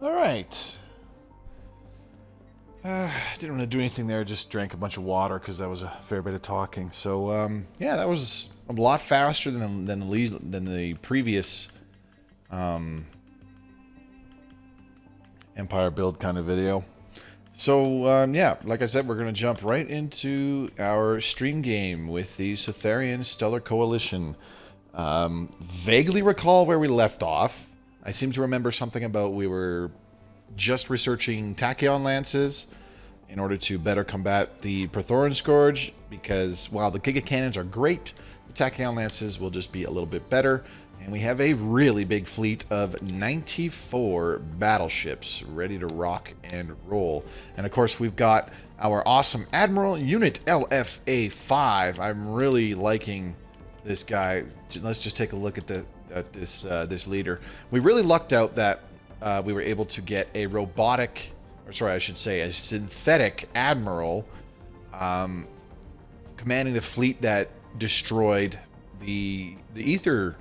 All right. Didn't want to do anything there. Just drank a bunch of water because that was a fair bit of talking. So yeah, that was a lot faster than the previous Empire build kind of video. So yeah, like I said, we're gonna jump right into our stream game with the Sutharians Stellar Coalition. Vaguely recall where we left off. I seem to remember something about we were just researching tachyon lances in order to better combat the Prethoryn Scourge, because while the Giga Cannons are great, the tachyon lances will just be a little bit better. And we have a really big fleet of 94 battleships ready to rock and roll. And of course, we've got our awesome Admiral Unit LFA5. I'm really liking this guy. Let's just take a look at this leader. We really lucked out that we were able to get a robotic, or sorry, I should say a synthetic admiral commanding the fleet that destroyed the Ether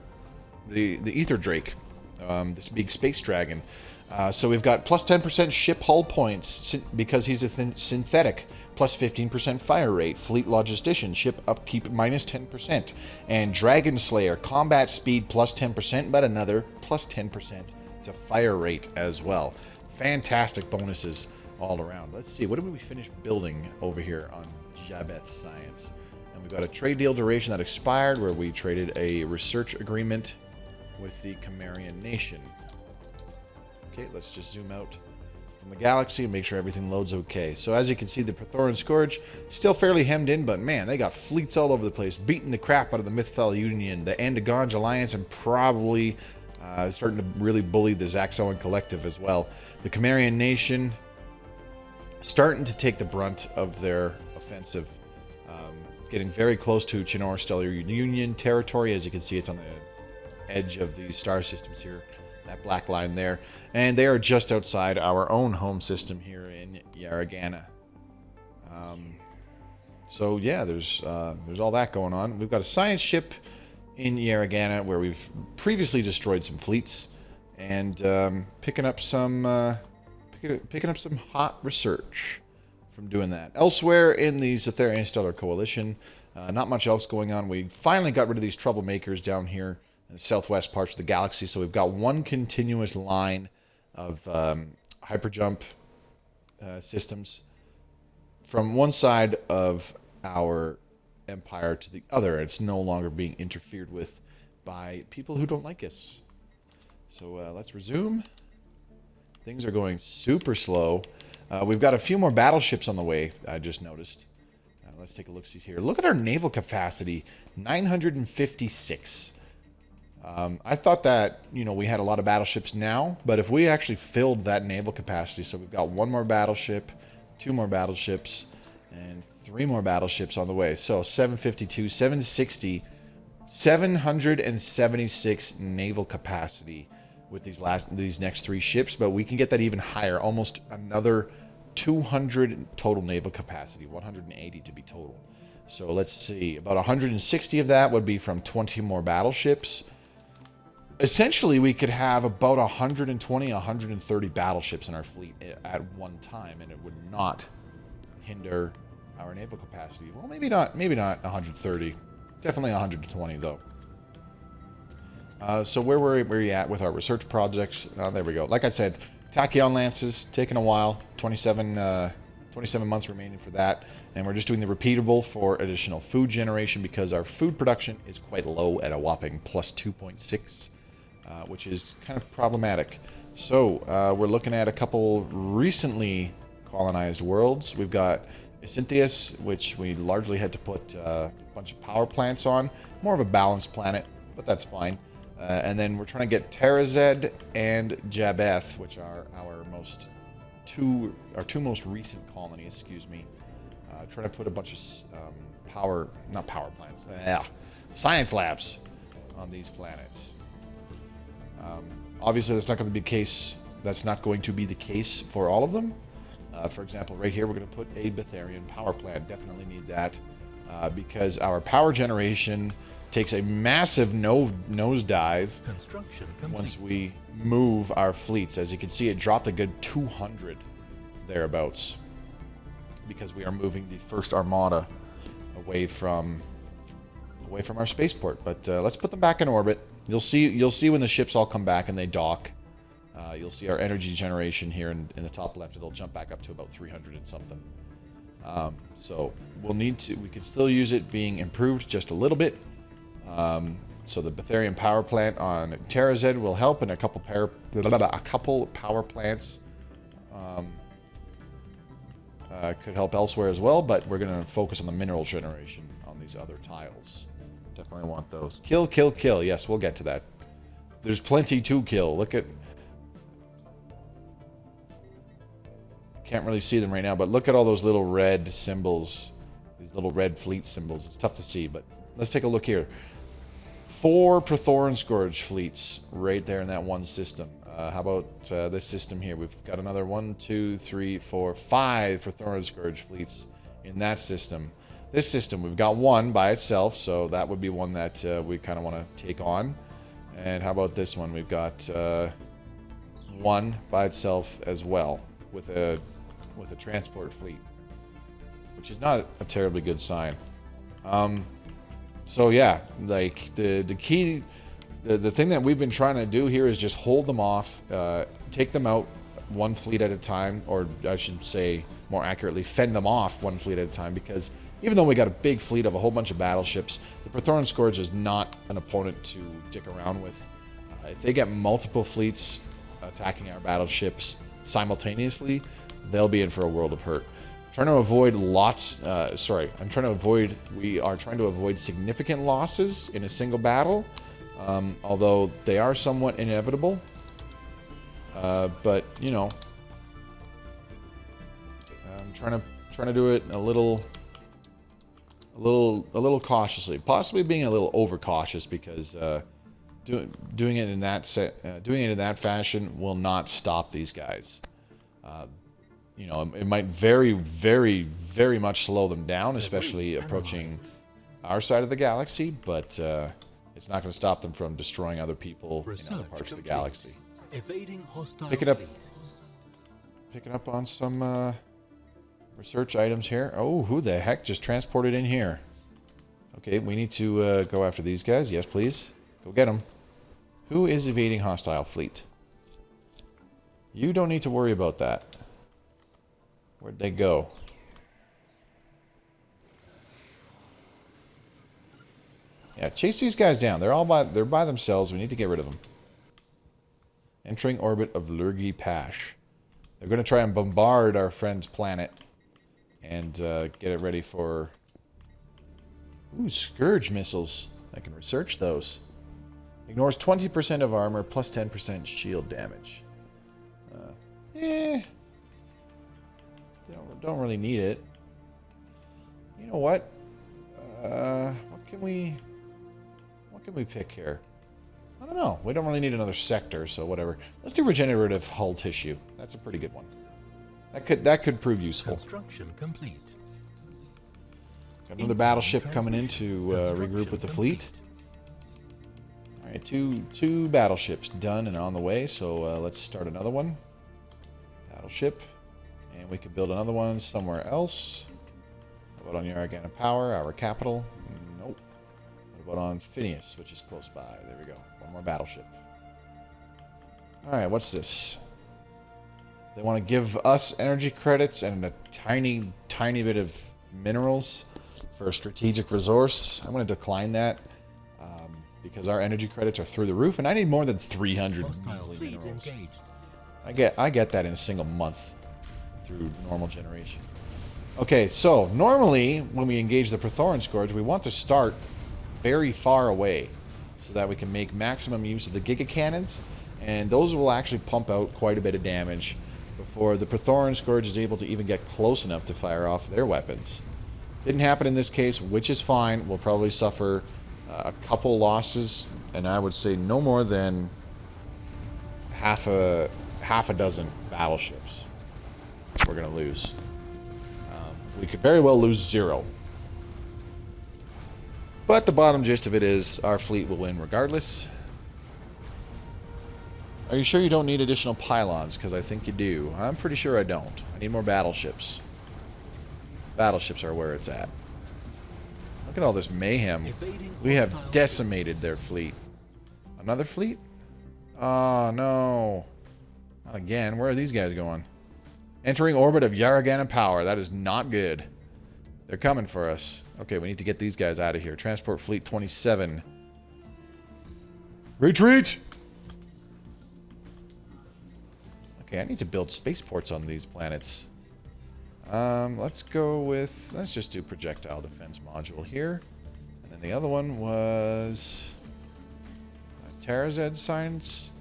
Drake, this big space dragon. So we've got plus 10% ship hull points because he's a synthetic, plus 15% fire rate, fleet logistician, ship upkeep minus 10%, and Dragon Slayer, combat speed plus 10%, but another plus 10% to fire rate as well. Fantastic bonuses all around. Let's see, what did we finish building over here on Jabeth Science? And we've got a trade deal duration that expired where we traded a research agreement with the Cimmerian nation. Okay, let's just zoom out from the galaxy and make sure everything loads okay. So as you can see, the Prethoryn Scourge still fairly hemmed in, but man, they got fleets all over the place, beating the crap out of the Mythfell Union, the Andagonge Alliance, and probably starting to really bully the Zaxxon Collective as well. The Cimmerian nation starting to take the brunt of their offensive, getting very close to Chinor Stellar Union territory. As you can see, it's on the edge of these star systems here, that black line there, and they are just outside our own home system here in Yaragana. So yeah, there's all that going on. We've got a science ship in Yaragana where we've previously destroyed some fleets, and picking up some hot research from doing that. Elsewhere in the Sutharian Stellar Coalition, not much else going on. We finally got rid of these troublemakers down here in the southwest parts of the galaxy, so we've got one continuous line of hyperjump systems from one side of our empire to the other. It's no longer being interfered with by people who don't like us. So let's resume. Things are going super slow. We've got a few more battleships on the way, I just noticed. Let's take a look-see here. Look at our naval capacity, 956. I thought that, we had a lot of battleships now, but if we actually filled that naval capacity, so we've got one more battleship, two more battleships, and three more battleships on the way. So 752, 760, 776 naval capacity with these next three ships, but we can get that even higher, almost another 200 total naval capacity, 180 to be total. So let's see, about 160 of that would be from 20 more battleships. Essentially, we could have about 120, 130 battleships in our fleet at one time, and it would not hinder our naval capacity. Well, maybe not 130. Definitely 120, though. So where were we at with our research projects? There we go. Like I said, tachyon lances, taking a while. 27 months remaining for that. And we're just doing the repeatable for additional food generation because our food production is quite low at a whopping plus 2.6. Which is kind of problematic. So we're looking at a couple recently colonized worlds. We've got Icynthius, which we largely had to put a bunch of power plants on. More of a balanced planet, but that's fine. And then we're trying to get Terrazed and Jabeth, which are our two most recent colonies, excuse me. Trying to put a bunch of science labs on these planets. Obviously, that's not going to be the case. That's not going to be the case for all of them. For example, right here, we're going to put a Betharian power plant. Definitely need that because our power generation takes a massive nosedive once we move our fleets. As you can see, it dropped a good 200 thereabouts because we are moving the first armada away from our spaceport. But let's put them back in orbit. You'll see when the ships all come back and they dock. You'll see our energy generation here in the top left. It'll jump back up to about 300 and something. So we can still use it being improved just a little bit. So the Prethoryn power plant on Terrazed will help, and a couple power plants could help elsewhere as well, but we're going to focus on the mineral generation on these other tiles. Definitely want those. Kill, kill, kill. Yes, we'll get to that. There's plenty to kill. Look at... Can't really see them right now, but look at all those little red symbols. These little red fleet symbols. It's tough to see, but let's take a look here. 4 Prethoryn Scourge fleets right there in that one system. How about this system here? We've got another 1, 2, 3, 4, 5 Prethoryn Scourge fleets in that system. This system, we've got 1 by itself, so that would be one that we kind of want to take on. And how about this one? We've got 1 by itself as well, with a transport fleet, which is not a terribly good sign. So yeah, like the key, the thing that we've been trying to do here is just hold them off, take them out 1 fleet at a time, or I should say more accurately, fend them off 1 fleet at a time, because even though we got a big fleet of a whole bunch of battleships, the Prethoryn Scourge is not an opponent to dick around with. If they get multiple fleets attacking our battleships simultaneously, they'll be in for a world of hurt. We are trying to avoid significant losses in a single battle, although they are somewhat inevitable. But you know, I'm trying to do it a little cautiously, possibly being a little overcautious, because doing it in that fashion will not stop these guys. You know, it might very, very, very much slow them down, especially approaching our side of the galaxy, but it's not going to stop them from destroying other people in other parts of the galaxy. Picking up on some research items here. Oh, who the heck just transported in here? Okay, we need to go after these guys. Yes, please. Go get them. Who is evading hostile fleet? You don't need to worry about that. Where'd they go? Yeah, chase these guys down. They're by themselves. We need to get rid of them. Entering orbit of Lurgi Pash. They're going to try and bombard our friend's planet and get it ready for... Ooh, Scourge missiles. I can research those. Ignores 20% of armor plus 10% shield damage. Don't really need it. You know what? What can we pick here? I don't know. We don't really need another sector, so whatever. Let's do regenerative hull tissue. That's a pretty good one. That could prove useful. Construction complete. Got another battleship coming in to regroup with the fleet. All right, two battleships done and on the way. So let's start another one. Battleship. And we can build another one somewhere else. How about on Yargana Power, our capital? Nope. What about on Phineas, which is close by? There we go. One more battleship. Alright, what's this? They want to give us energy credits and a tiny, tiny bit of minerals for a strategic resource. I'm going to decline that because our energy credits are through the roof, and I need more than 300 measly minerals. I get that in a single month through normal generation. Okay, so normally when we engage the Prethoryn Scourge, we want to start very far away so that we can make maximum use of the Giga Cannons, and those will actually pump out quite a bit of damage before the Prethoryn Scourge is able to even get close enough to fire off their weapons. Didn't happen in this case, which is fine. We'll probably suffer a couple losses, and I would say no more than half a dozen battleships we're going to lose. We could very well lose 0. But the bottom gist of it is our fleet will win regardless. Are you sure you don't need additional pylons? Because I think you do. I'm pretty sure I don't. I need more battleships. Battleships are where it's at. Look at all this mayhem. We have decimated their fleet. Another fleet? Oh, no. Not again. Where are these guys going? Entering orbit of Yaragana power. That is not good. They're coming for us. Okay, we need to get these guys out of here. Transport fleet 27. Retreat! Okay, I need to build spaceports on these planets. Let's go with... Let's just do projectile defense module here. And then the other one was... Terrazed science.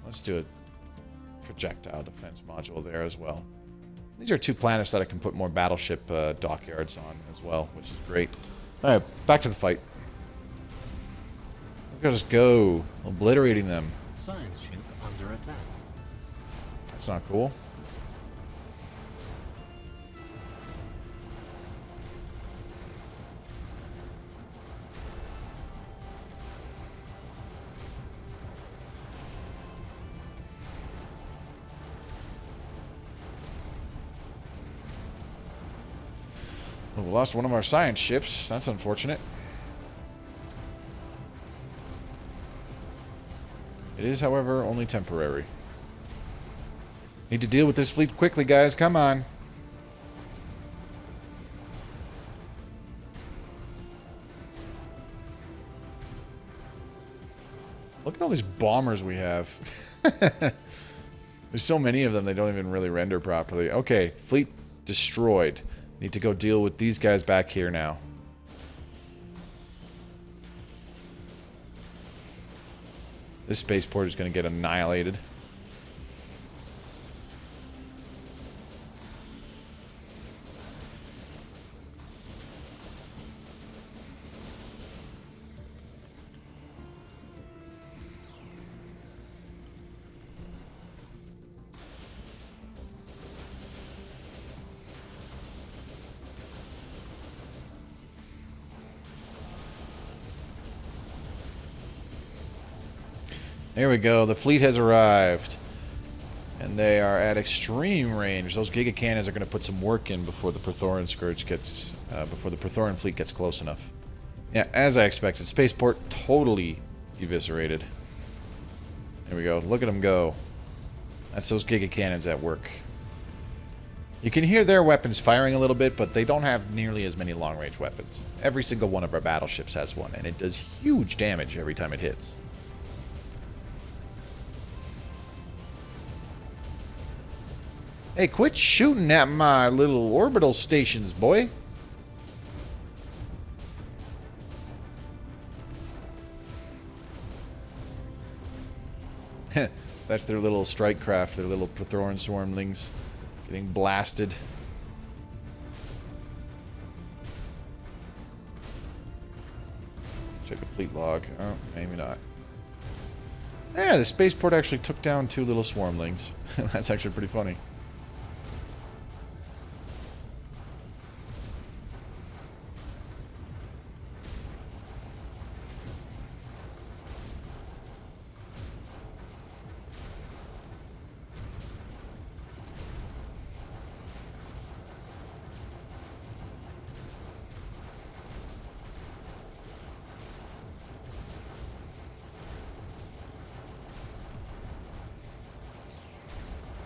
Let's do a projectile defense module there as well. These are two planets that I can put more battleship dockyards on as well, which is great. Alright, back to the fight. Look at us go. Obliterating them. Science ship under attack. That's not cool. Well, we lost one of our science ships. That's unfortunate. It is, however, only temporary. Need to deal with this fleet quickly, guys. Come on. Look at all these bombers we have. There's so many of them, they don't even really render properly. Okay, fleet destroyed. Need to go deal with these guys back here now. This spaceport is going to get annihilated. There we go. The fleet has arrived. And they are at extreme range. Those Giga Cannons are going to put some work in before the Prethoryn Scourge gets... before the Prethoryn fleet gets close enough. Yeah, as I expected. Spaceport totally eviscerated. There we go. Look at them go. That's those Giga Cannons at work. You can hear their weapons firing a little bit, but they don't have nearly as many long-range weapons. Every single one of our battleships has one, and it does huge damage every time it hits. Hey, quit shooting at my little orbital stations, boy. That's their little strike craft, their little Prethoryn swarmlings getting blasted. Check the fleet log. Oh, maybe not. Yeah, the spaceport actually took down two little swarmlings. That's actually pretty funny.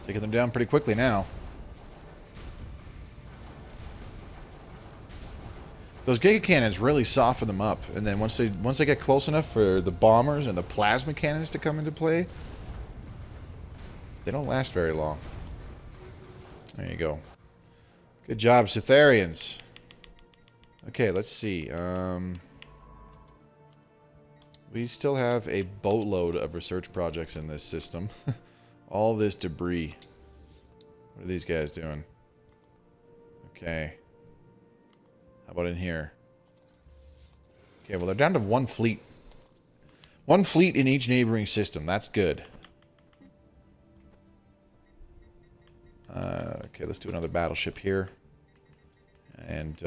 Taking them down pretty quickly now. Those Giga Cannons really soften them up, and then once they get close enough for the bombers and the plasma cannons to come into play, they don't last very long. There you go. Good job, Sutharians. Okay, let's see. We still have a boatload of research projects in this system. All this debris. What are these guys doing? Okay. How about in here? Okay, well, they're down to one fleet. One fleet in each neighboring system. That's good. Okay, let's do another battleship here. And,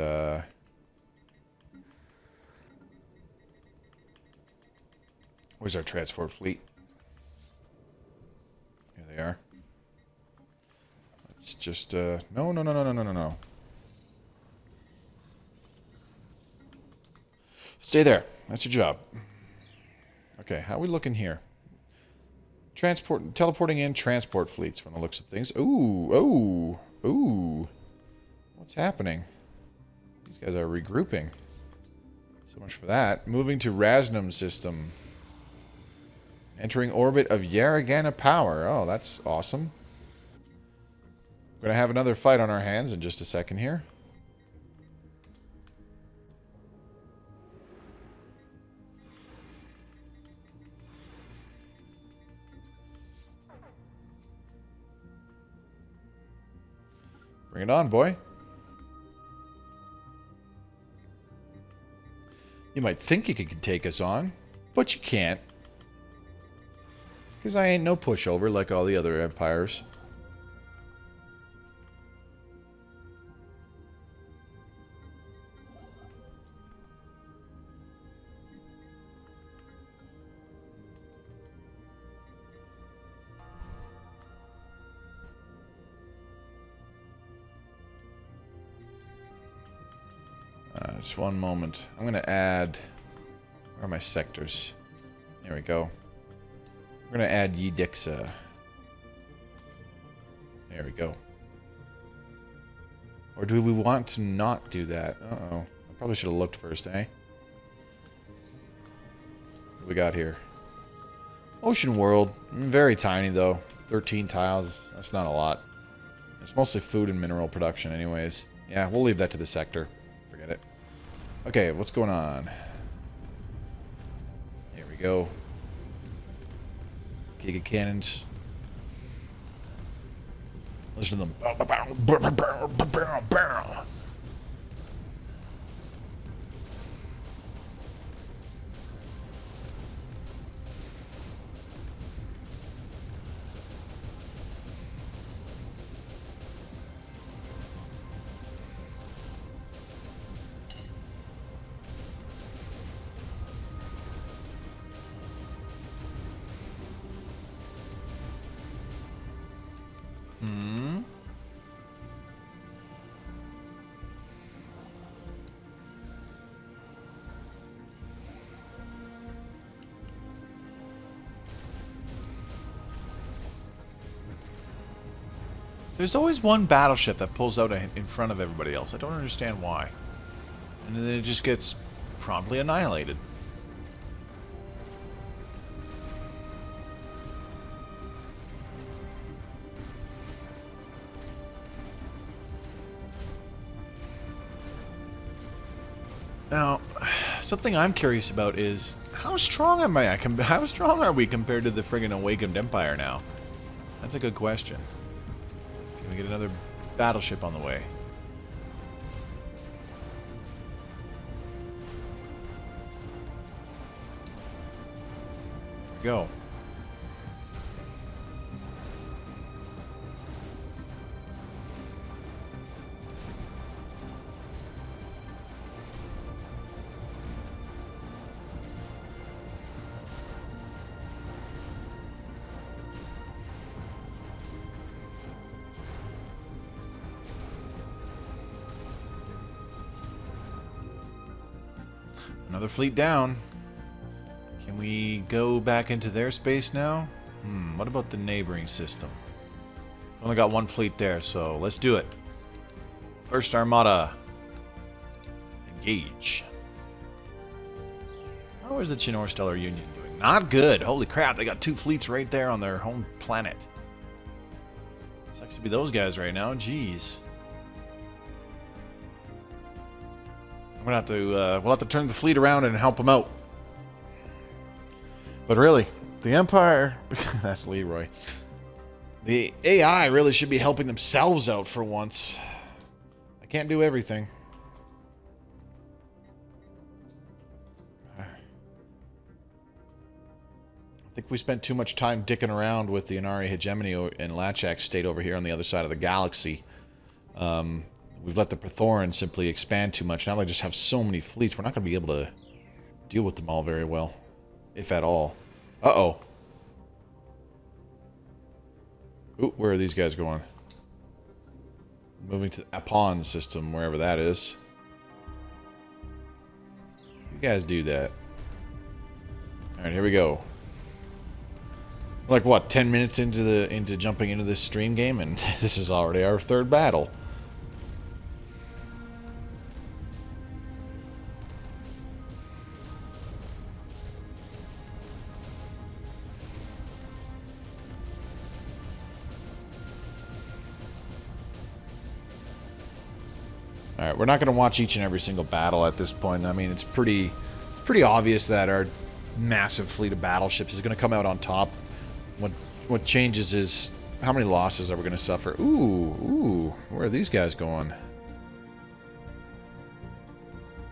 Where's our transport fleet? Here they are. Let's just, no, no, no, no, no, no, no, no. Stay there. That's your job. Okay, how are we looking here? Teleporting in transport fleets from the looks of things. Ooh, oh, ooh. What's happening? These guys are regrouping. So much for that. Moving to Rasnum system. Entering orbit of Yaragana power. Oh, that's awesome. We're going to have another fight on our hands in just a second here. Bring it on, boy. You might think you could take us on, but you can't. Because I ain't no pushover like all the other empires. Just one moment. I'm going to add... Where are my sectors? There we go. We're going to add Yedixa. There we go. Or do we want to not do that? Uh-oh. I probably should have looked first, eh? What do we got here? Ocean world. Very tiny, though. 13 tiles. That's not a lot. It's mostly food and mineral production anyways. Yeah, we'll leave that to the sector. Forget it. Okay, what's going on? Here we go. Giga cannons. Listen to them. There's always one battleship that pulls out in front of everybody else. I don't understand why. And then it just gets promptly annihilated. Now, something I'm curious about is how strong am I? How strong are we compared to the friggin' Awakened Empire now? That's a good question. Can we get another battleship on the way? Go. Another fleet down. Can we go back into their space now? What about the neighboring system? Only got one fleet there, so let's do it. First Armada. Engage. How is the Chinor Stellar Union doing? Not good. Holy crap, they got two fleets right there on their home planet. Sucks to be those guys right now. Jeez. We'll have to turn the fleet around and help them out. But really, the Empire, that's Leroy. The AI really should be helping themselves out for once. I can't do everything. I think we spent too much time dicking around with the Inari Hegemony and Lachak State over here on the other side of the galaxy. We've let the Prethoryn simply expand too much. Now they just have so many fleets, we're not going to be able to deal with them all very well, if at all. Uh-oh. Ooh, where are these guys going? Moving to the Apon system, wherever that is. You guys do that. Alright, here we go. Like what, 10 minutes into jumping into this stream game, and this is already our third battle. Alright, we're not going to watch each and every single battle at this point. I mean, it's pretty obvious that our massive fleet of battleships is going to come out on top. What changes is how many losses are we going to suffer. Ooh, where are these guys going?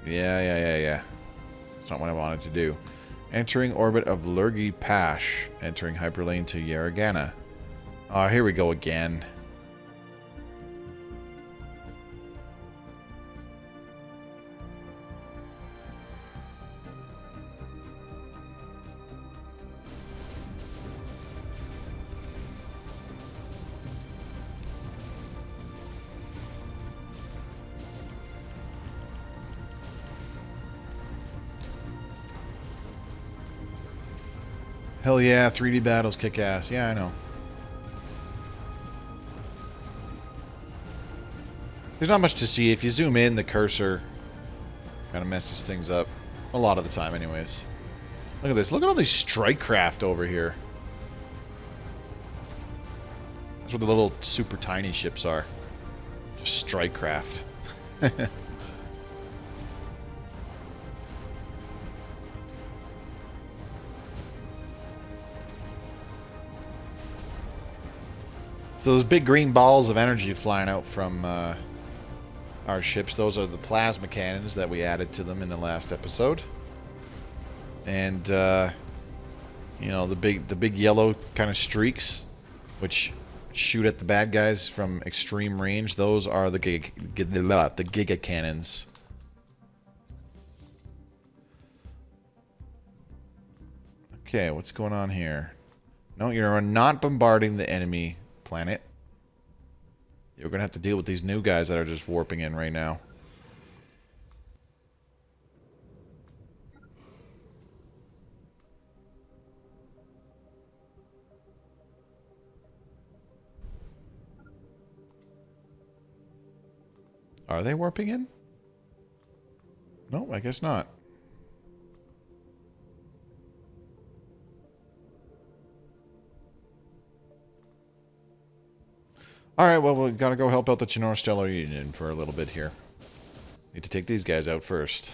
Yeah. That's not what I wanted to do. Entering orbit of Lurgi Pash. Entering hyperlane to Yaragana. Oh, here we go again. Hell yeah, 3D battles kick ass. Yeah, I know. There's not much to see. If you zoom in, the cursor kind of messes things up. A lot of the time, anyways. Look at this. Look at all these strike craft over here. That's what the little super tiny ships are. Just strike craft. So those big green balls of energy flying out from our ships, those are the plasma cannons that we added to them in the last episode. And you know, the big yellow kind of streaks, which shoot at the bad guys from extreme range. Those are the giga cannons. Okay, what's going on here? No, you're not bombarding the enemy planet. You're gonna have to deal with these new guys that are just warping in right now. Are they warping in? No, I guess not. Alright, well, we've got to go help out the Chinor Stellar Union for a little bit here. Need to take these guys out first.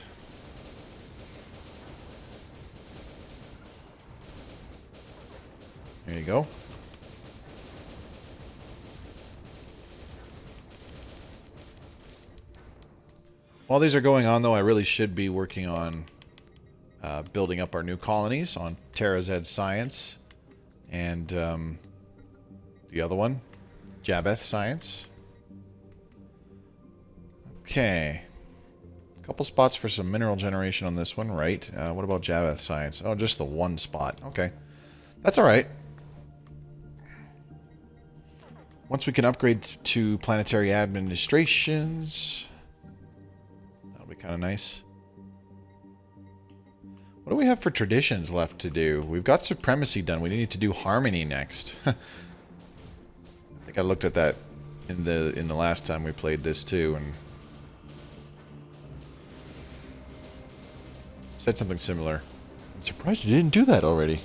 There you go. While these are going on, though, I really should be working on building up our new colonies on Terra Z Science and the other one, Jabeth Science. Okay. A couple spots for some mineral generation on this one, right? What about Jabeth Science? Oh, just the one spot. Okay. That's alright. Once we can upgrade to planetary administrations, that'll be kind of nice. What do we have for traditions left to do? We've got supremacy done. We need to do harmony next. I think I looked at that in the last time we played this too, and said something similar. I'm surprised you didn't do that already.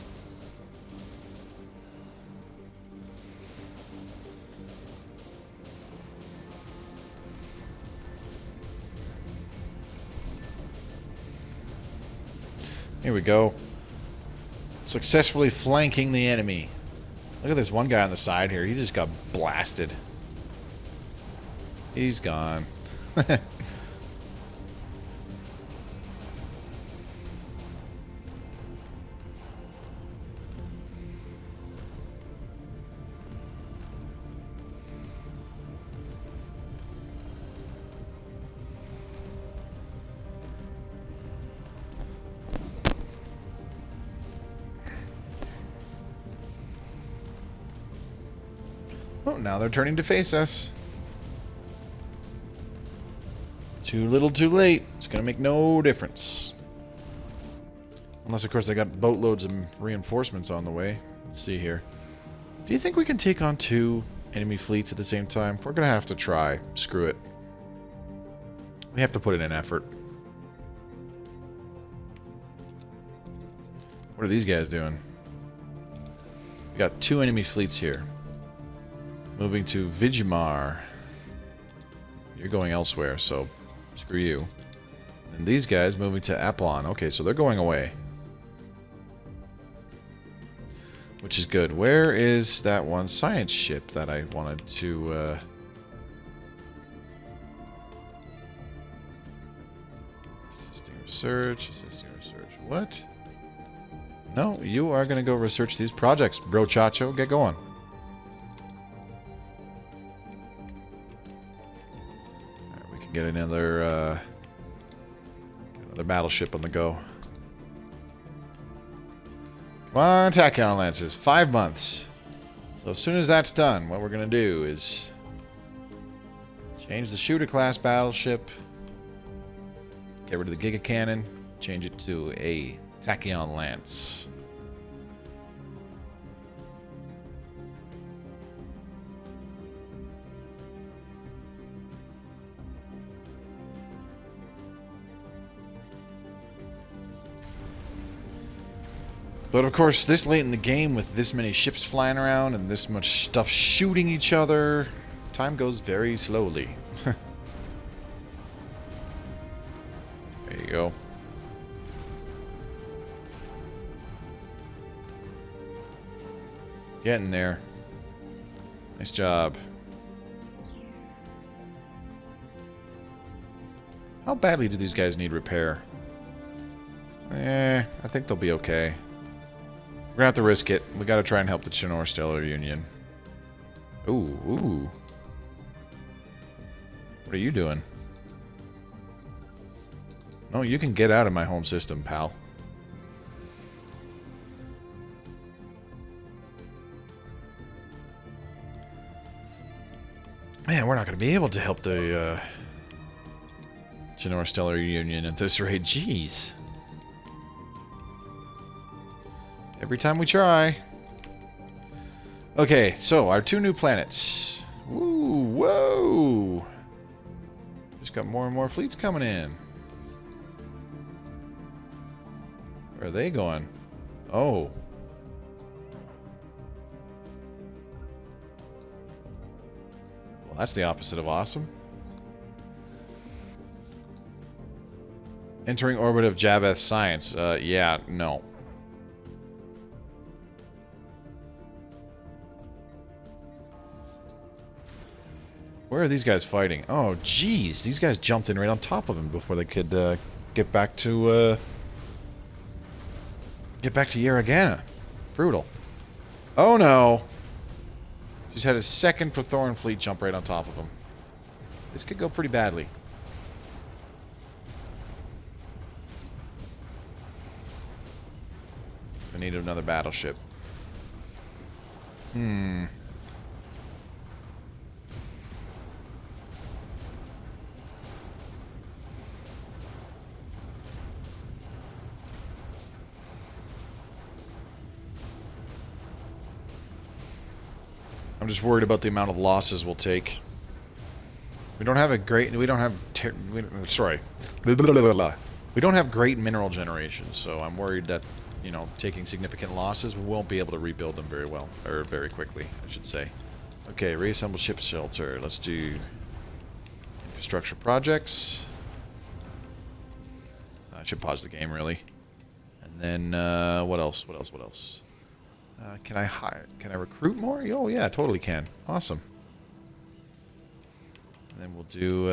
Here we go. Successfully flanking the enemy. Look at this one guy on the side here. He just got blasted. He's gone. Oh, now they're turning to face us. Too little, too late. It's going to make no difference. Unless, of course, they got boatloads of reinforcements on the way. Let's see here. Do you think we can take on 2 enemy fleets at the same time? We're going to have to try. Screw it. We have to put in an effort. What are these guys doing? We got 2 enemy fleets here. Moving to Vigimar. You're going elsewhere, so screw you. And these guys moving to Aplon. Okay, so they're going away. Which is good. Where is that one science ship that I wanted to... Assisting research. What? No, you are going to go research these projects, bro chacho. Get going. Alright, we can get another battleship on the go. Come on, Tachyon Lances. 5 months. So as soon as that's done, what we're going to do is change the shooter class battleship, get rid of the Giga Cannon, change it to a Tachyon Lance. But of course, this late in the game with this many ships flying around and this much stuff shooting each other, time goes very slowly. There you go. Getting there. Nice job. How badly do these guys need repair? I think they'll be okay. We're gonna have to risk it. We gotta try and help the Chinor Stellar Union. Ooh. What are you doing? No, you can get out of my home system, pal. Man, we're not gonna be able to help the Chinor Stellar Union at this rate. Jeez. Every time we try. Okay, so our 2 new planets. Woo, whoa! Just got more and more fleets coming in. Where are they going? Oh. Well, that's the opposite of awesome. Entering orbit of Javeth Science. Yeah, no. Where are these guys fighting? Oh, jeez. These guys jumped in right on top of him before they could get back to Yaragana. Brutal. Oh, no. Just had a second Prethoryn fleet jump right on top of him. This could go pretty badly. I need another battleship. I'm just worried about the amount of losses we'll take. We don't have a great... We don't have... Sorry. We don't have great mineral generation, so I'm worried that, you know, taking significant losses, we won't be able to rebuild them very well. Or very quickly, I should say. Okay, reassemble ship shelter. Let's do infrastructure projects. I should pause the game, really. And then, what else? Can I recruit more? Oh yeah, totally can. Awesome. And then we'll do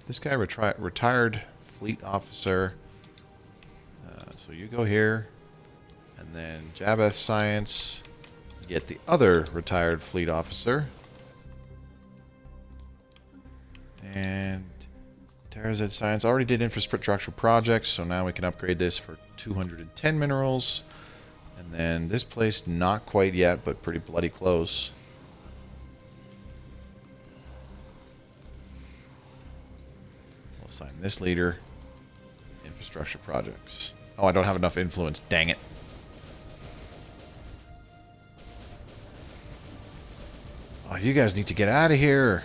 this guy, retired fleet officer. So you go here, and then Javeth Science. Get the other retired fleet officer. And Terrazed Science already did infrastructure projects, so now we can upgrade this for 210 minerals. And then this place, not quite yet, but pretty bloody close. Assign this leader. Infrastructure projects. Oh, I don't have enough influence. Dang it. Oh, you guys need to get out of here.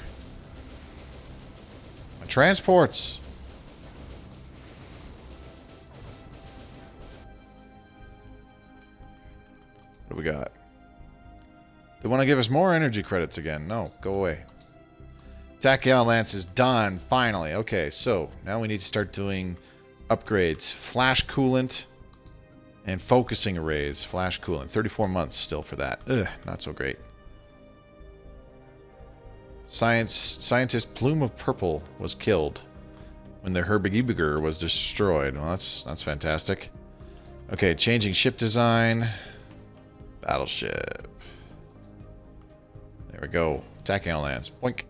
My transports. What do we got? They want to give us more energy credits again. No, go away. Tachyon Lance is done, finally. Okay, so now we need to start doing upgrades. Flash coolant and focusing arrays. Flash coolant. 34 months still for that. Ugh, not so great. Scientist Plume of Purple was killed when the Herbigibiger was destroyed. Well, that's fantastic. Okay, changing ship design. Battleship. There we go. Tachyon Lance. Boink.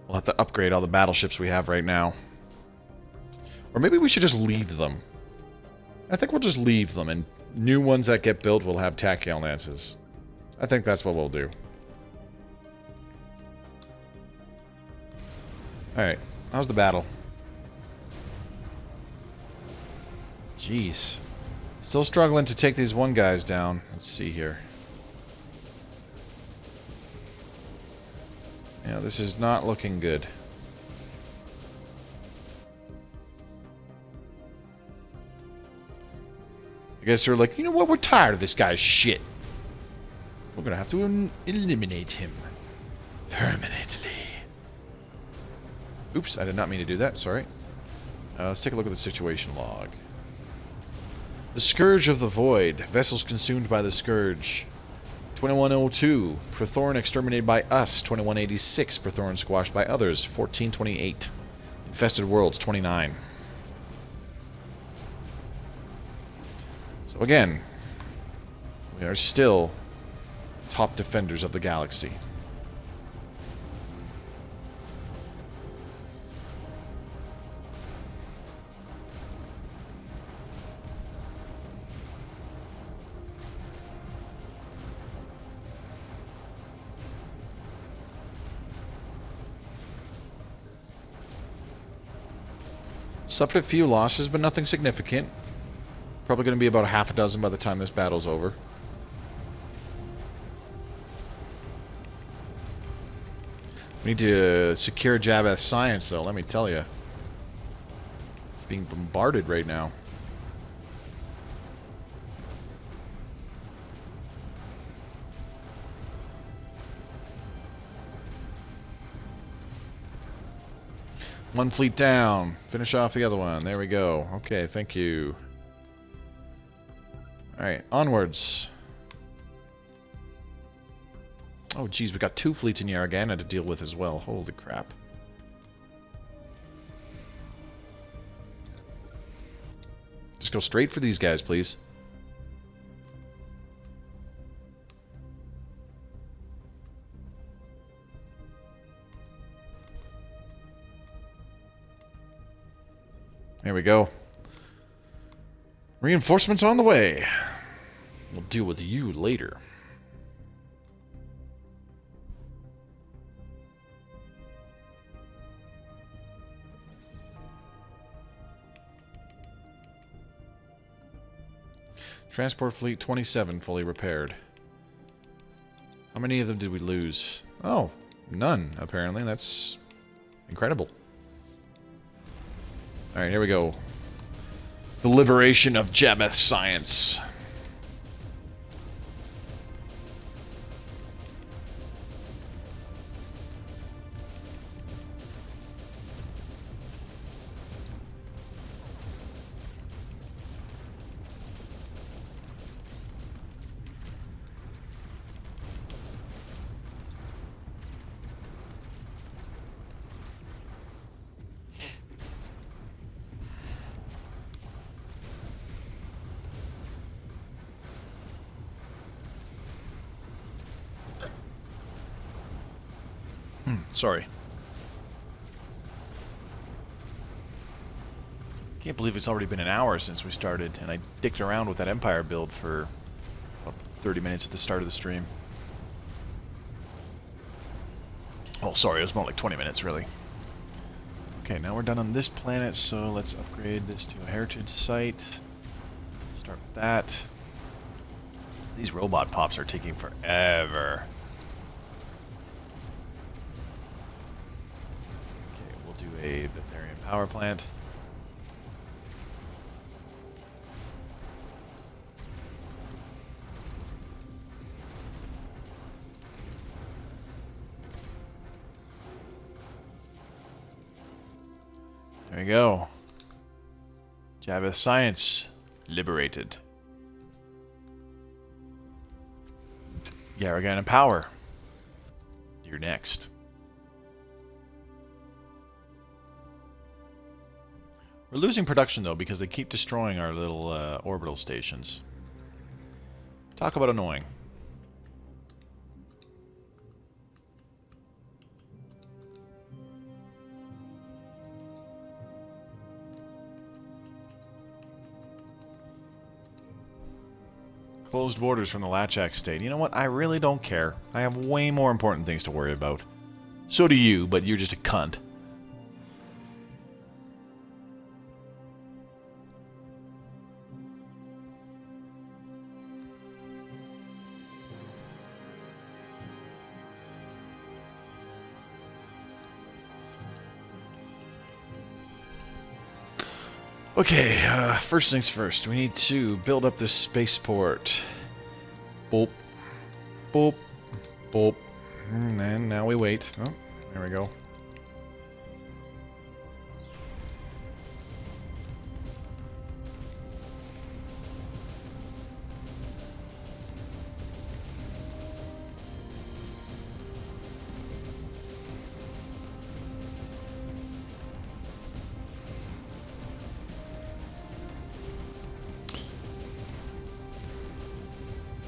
We'll have to upgrade all the battleships we have right now. Or maybe we should just leave them. I think we'll just leave them, and new ones that get built will have Tachyon Lances. I think that's what we'll do. Alright, how's the battle? Jeez. Still struggling to take these one guys down. Let's see here. Yeah, this is not looking good. You guys are like, you know what? We're tired of this guy's shit. We're gonna have to eliminate him permanently. Oops, I did not mean to do that. Sorry. Let's take a look at the situation log. The Scourge of the Void. Vessels consumed by the Scourge. 2102. Prethoryn exterminated by us. 2186. Prethoryn squashed by others. 1428. Infested worlds. 29. So again, we are still top defenders of the galaxy. Suffered a few losses, but nothing significant. Probably going to be about half a dozen by the time this battle's over. We need to secure Jabbeth Science, though, let me tell you. It's being bombarded right now. One fleet down. Finish off the other one. There we go. Okay, thank you. Alright, onwards. Oh, geez, we got 2 fleets in Yargana to deal with as well. Holy crap. Just go straight for these guys, please. There we go. Reinforcements on the way. We'll deal with you later. Transport fleet 27 fully repaired. How many of them did we lose? Oh, none, apparently. That's incredible. Alright, here we go. The liberation of Jabbeth Science. Sorry. Can't believe it's already been an hour since we started, and I dicked around with that Empire build for about 30 minutes at the start of the stream. Oh, sorry, it was more like 20 minutes, really. Okay, now we're done on this planet, so let's upgrade this to a heritage site. Start with that. These robot pops are taking forever. Okay, we'll do a Prethoryn power plant. There we go. Javith Science liberated. Yarragan Power. You're next. We're losing production though because they keep destroying our little orbital stations. Talk about annoying. Closed borders from the Lachak state. You know what? I really don't care. I have way more important things to worry about. So do you, but you're just a cunt. Okay, first things first. We need to build up this spaceport. Boop. Boop. Boop. And then now we wait. Oh, there we go.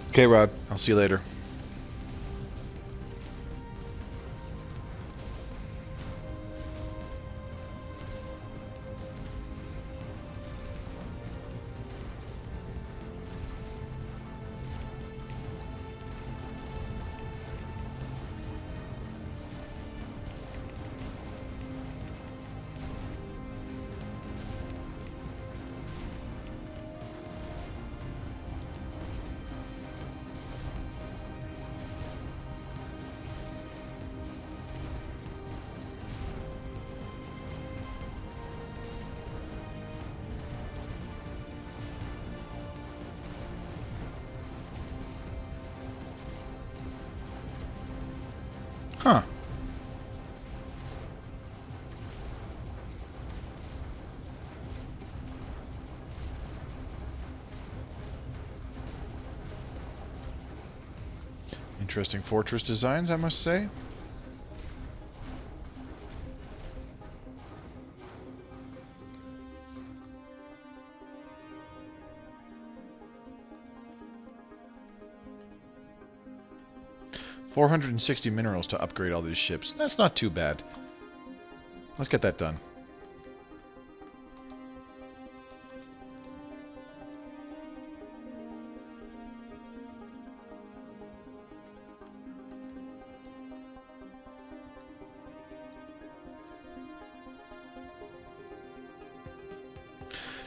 Okay, Rod. I'll see you later. Huh. Interesting fortress designs, I must say. $460 minerals to upgrade all these ships. That's not too bad. Let's get that done.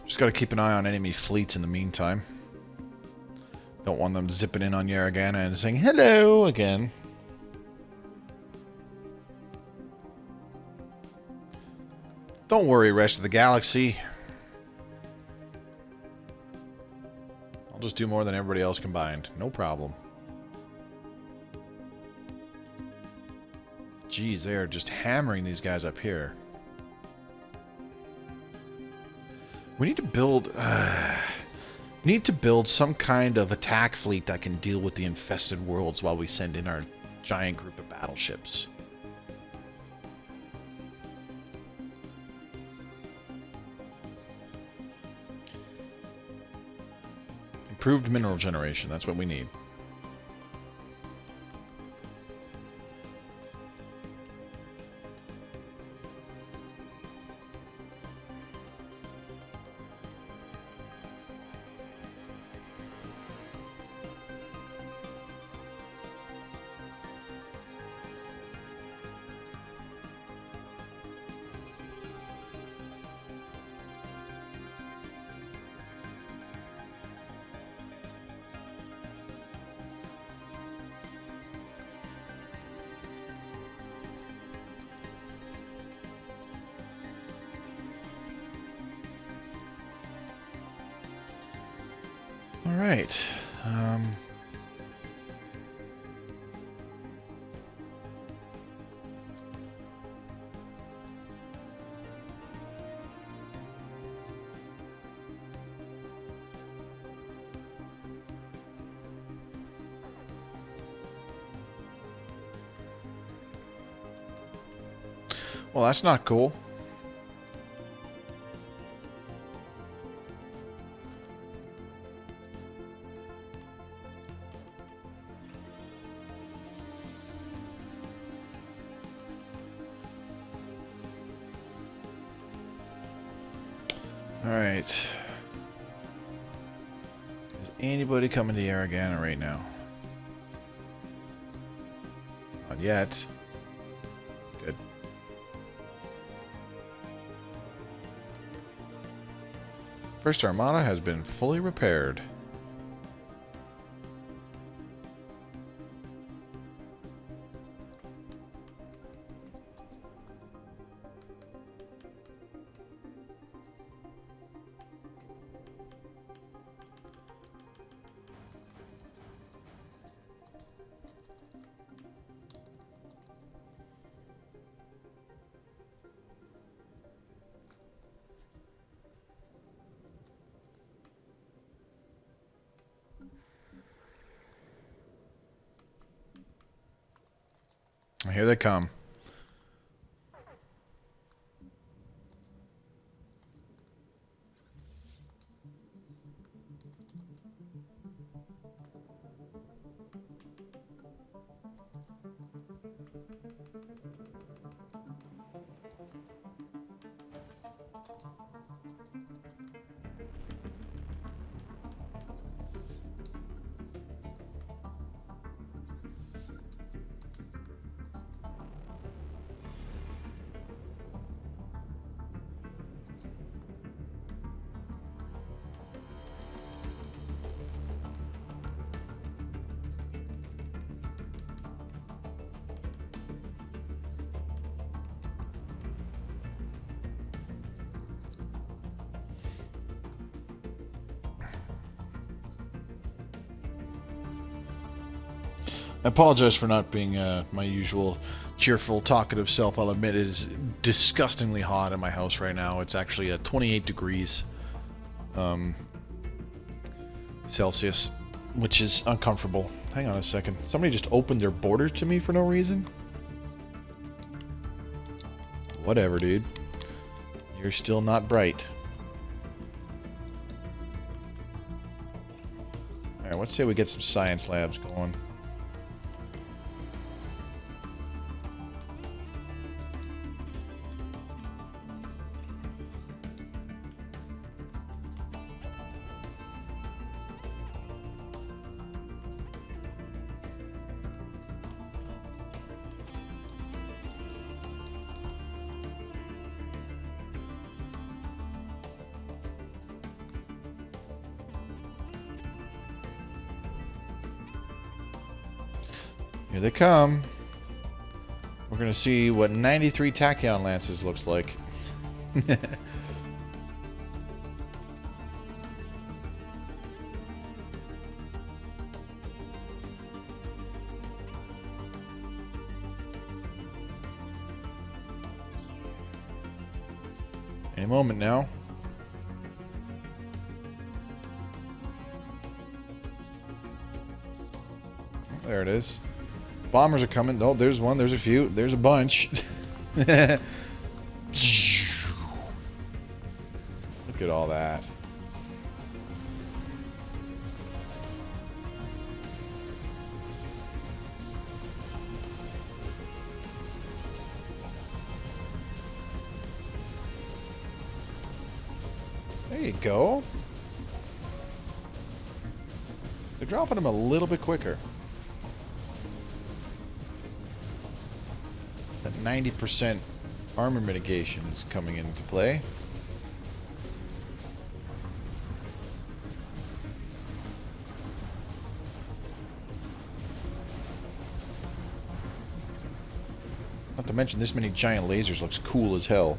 Just got to keep an eye on enemy fleets in the meantime. Don't want them zipping in on Yarragana and saying hello again. Don't worry, rest of the galaxy. I'll just do more than everybody else combined. No problem. Geez, they are just hammering these guys up here. We need to build some kind of attack fleet that can deal with the infested worlds while we send in our giant group of battleships. Improved mineral generation, that's what we need. Alright. Well, that's not cool. Alright. Is anybody coming to Yaragana right now? Not yet. Good. First Armada has been fully repaired. Here they come. I apologize for not being my usual cheerful, talkative self. I'll admit it is disgustingly hot in my house right now. It's actually at 28 degrees Celsius, which is uncomfortable. Hang on a second. Somebody just opened their border to me for no reason? Whatever, dude. You're still not bright. Alright, let's say we get some science labs going. Here they come. We're going to see what 93 Tachyon Lances looks like. Any moment now. There it is. Bombers are coming. Oh, there's one. There's a few. There's a bunch. Look at all that. There you go. They're dropping them a little bit quicker. That 90% armor mitigation is coming into play. Not to mention this many giant lasers looks cool as hell.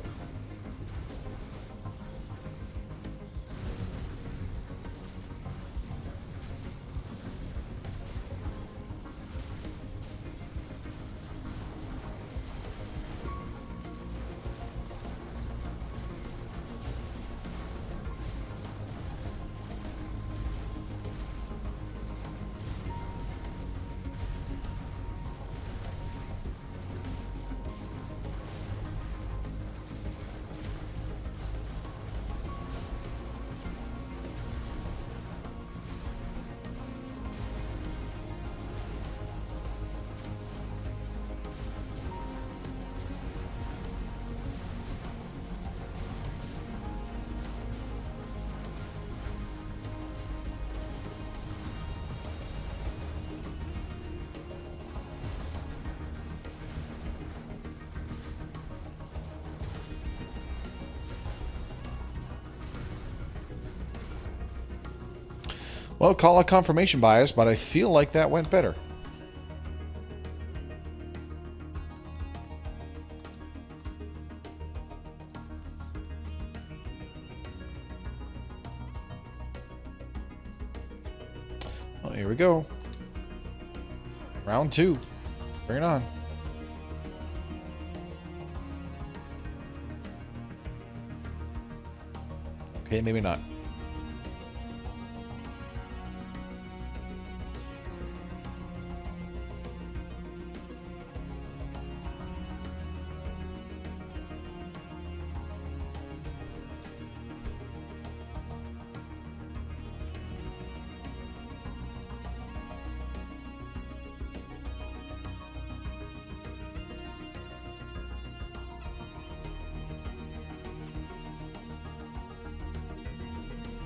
Well, call it confirmation bias, but I feel like that went better. Well, here we go. Round 2. Bring it on. Okay, maybe not.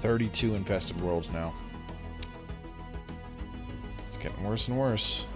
"32 infested worlds now. It's getting worse and worse.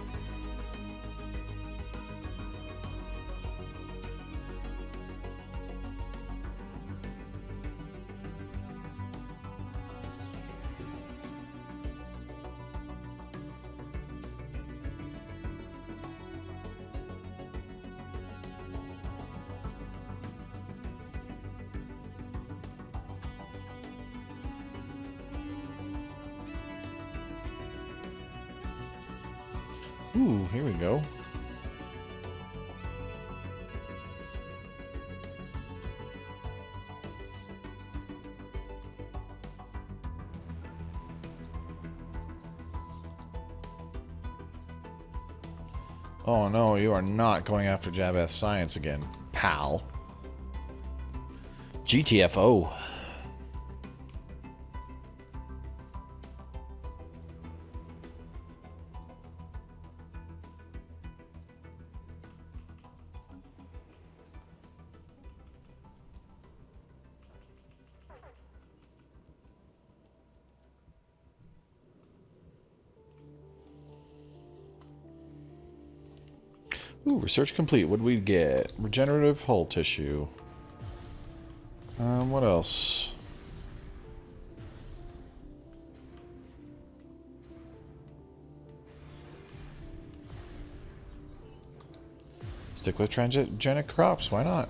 Ooh, here we go. Oh no, you are not going after Javeth Science again, pal. GTFO. Ooh, research complete. What did we get? Regenerative hull tissue. What else? Stick with transgenic crops. Why not?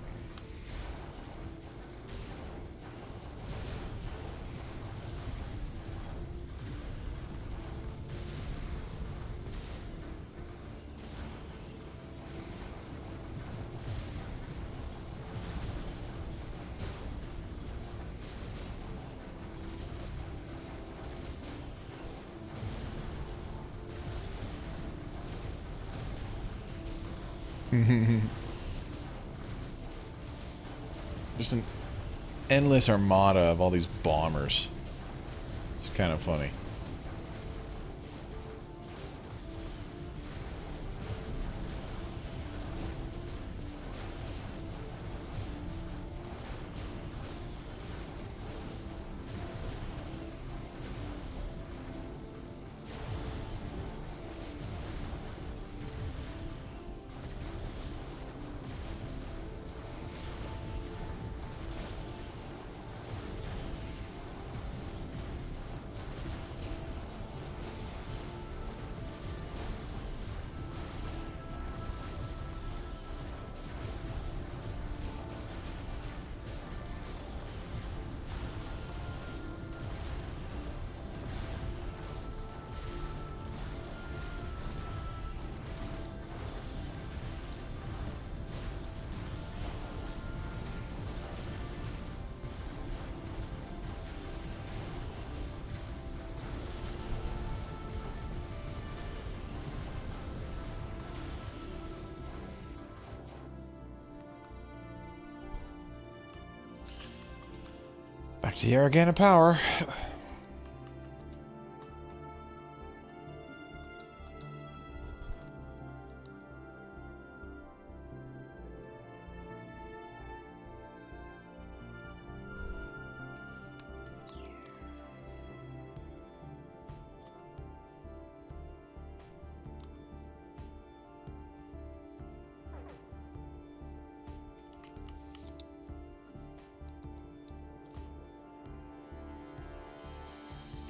Just an endless armada of all these bombers. It's kind of funny. Back to the Arrogant power.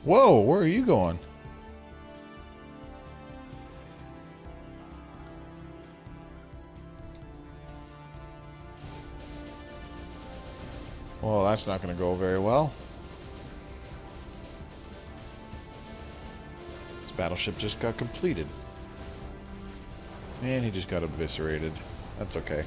Whoa, where are you going? Well, that's not going to go very well. This battleship just got completed. And he just got eviscerated. That's okay.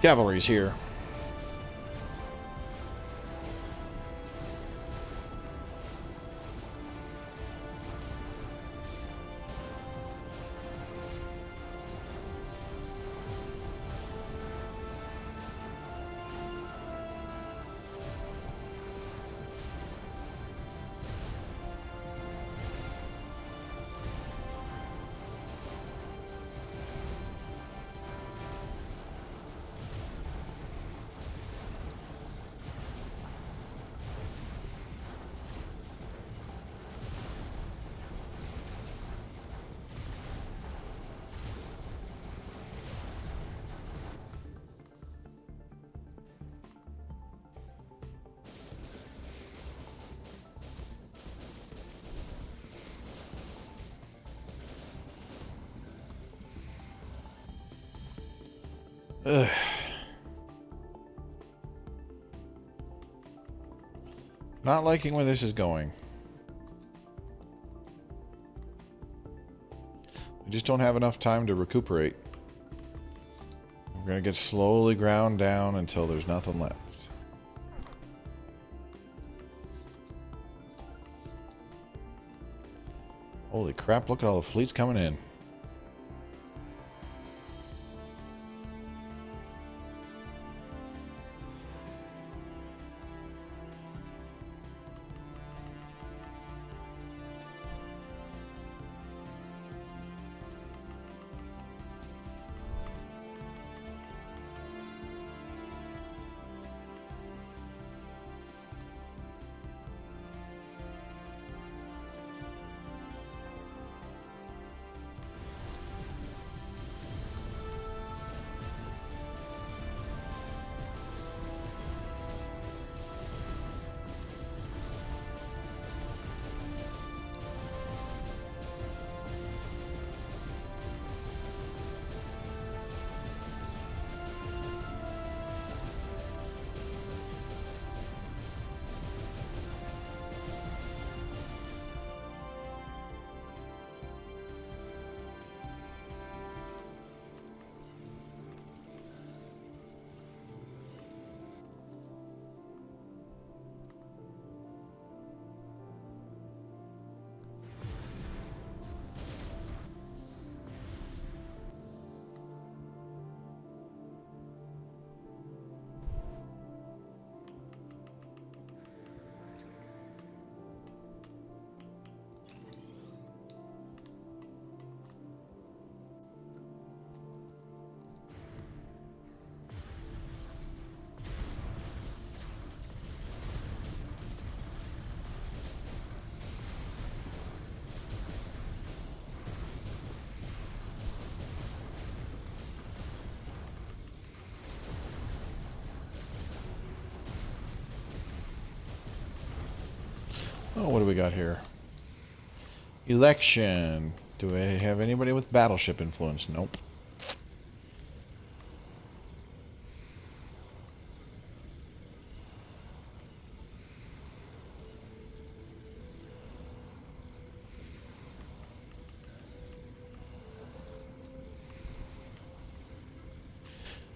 Cavalry's here. Ugh. Not liking where this is going. We just don't have enough time to recuperate. We're going to get slowly ground down until there's nothing left. Holy crap, look at all the fleets coming in. Oh, what do we got here? Election. Do I have anybody with battleship influence? Nope.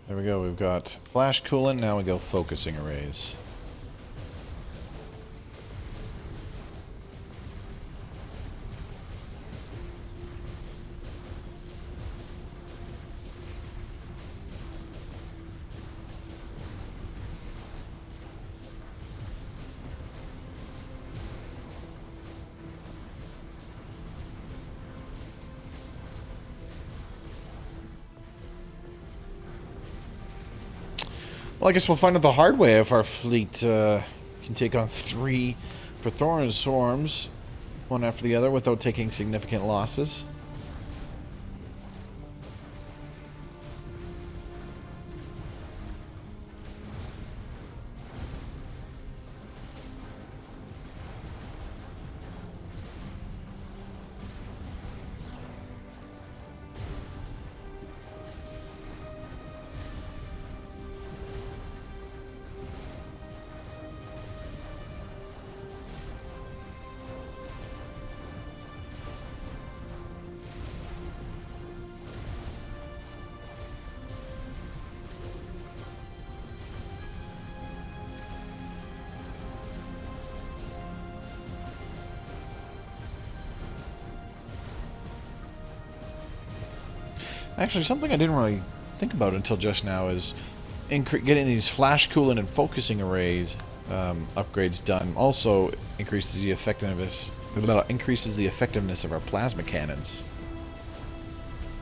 There we go. We've got flash coolant. Now we go focusing arrays. Well, I guess we'll find out the hard way if our fleet can take on 3 Prethoryn swarms, one after the other, without taking significant losses. Actually, something I didn't really think about until just now is getting these flash coolant and focusing arrays upgrades done. Also increases the effectiveness of our plasma cannons.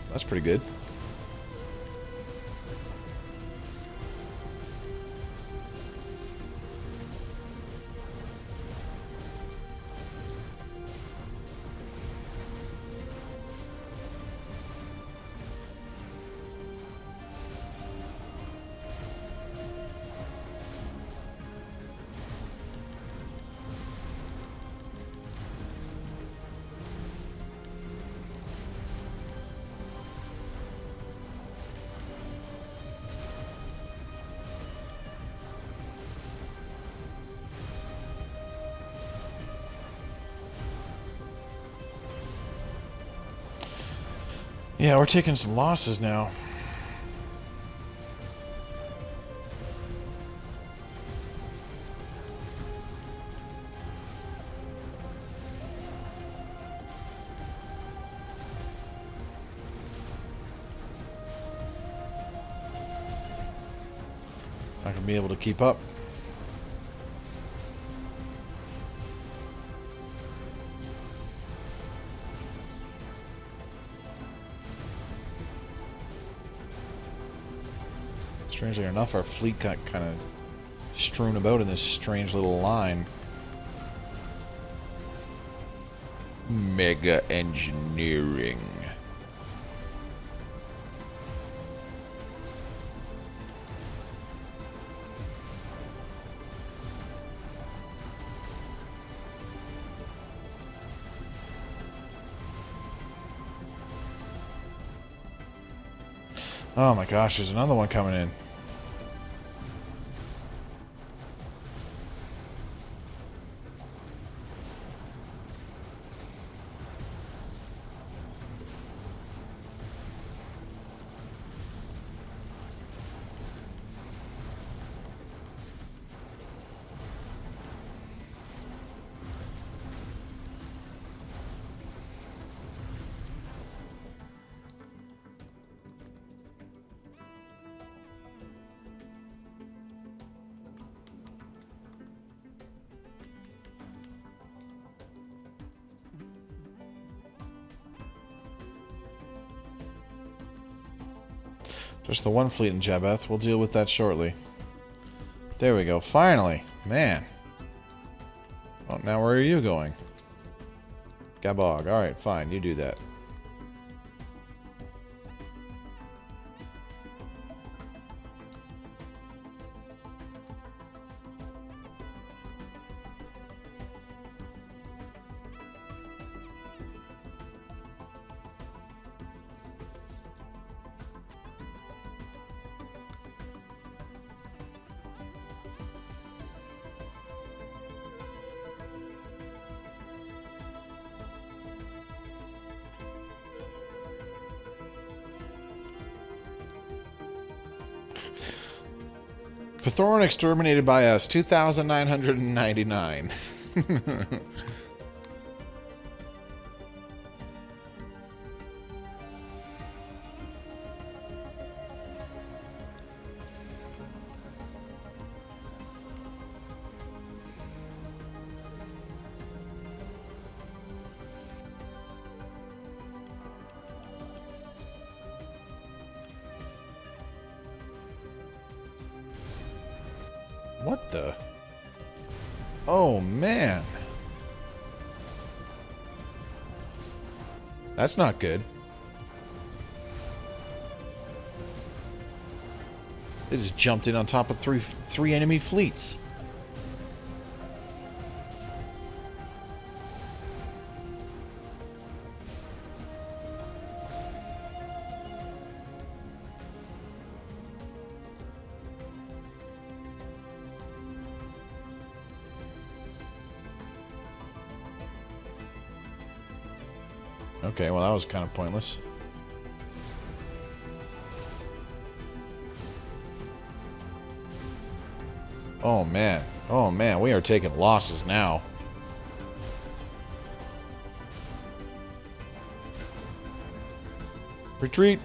So that's pretty good. Yeah, we're taking some losses now. Not gonna be able to keep up. Strangely enough, our fleet got kind of strewn about in this strange little line. Mega engineering. Oh my gosh, there's another one coming in. Just the one fleet in Jabeth. We'll deal with that shortly. There we go. Finally. Man. Oh, now where are you going? Gabog. Alright, fine. You do that. Prethoryn exterminated by us, 2,999. What the? Oh, man. That's not good. They just jumped in on top of three enemy fleets. Okay, well that was kind of pointless. Oh man, we are taking losses now. Retreat!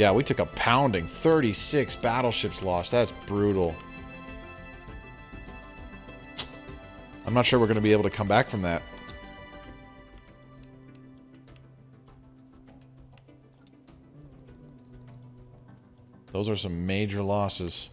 Yeah, we took a pounding. 36 battleships lost. That's brutal. I'm not sure we're going to be able to come back from that. Those are some major losses.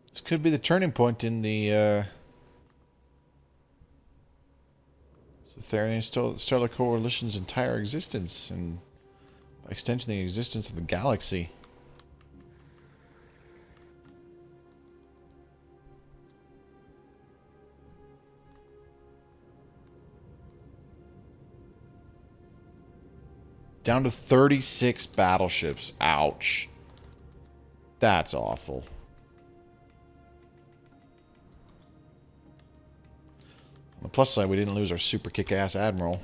This could be the turning point in the Sutharian Stellar Coalition's entire existence, and by extension, the existence of the galaxy. Down to 36 battleships. Ouch. That's awful. On the plus side, we didn't lose our super kick-ass admiral.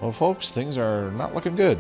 Well, folks, things are not looking good.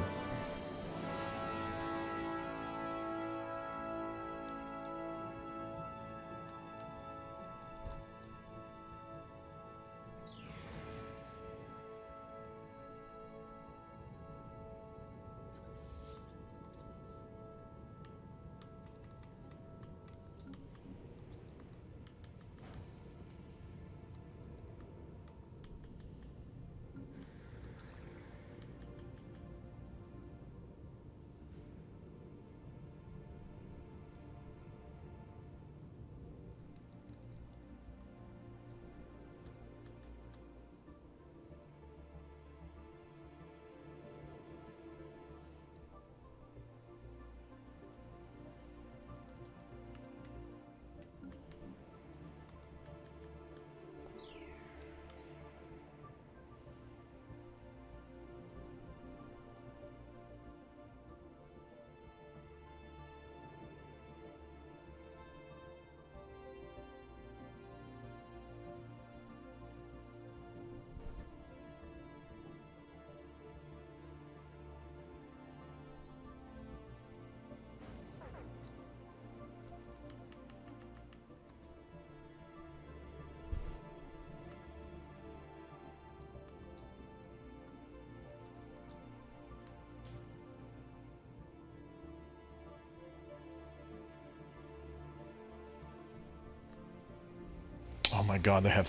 Oh my god, they have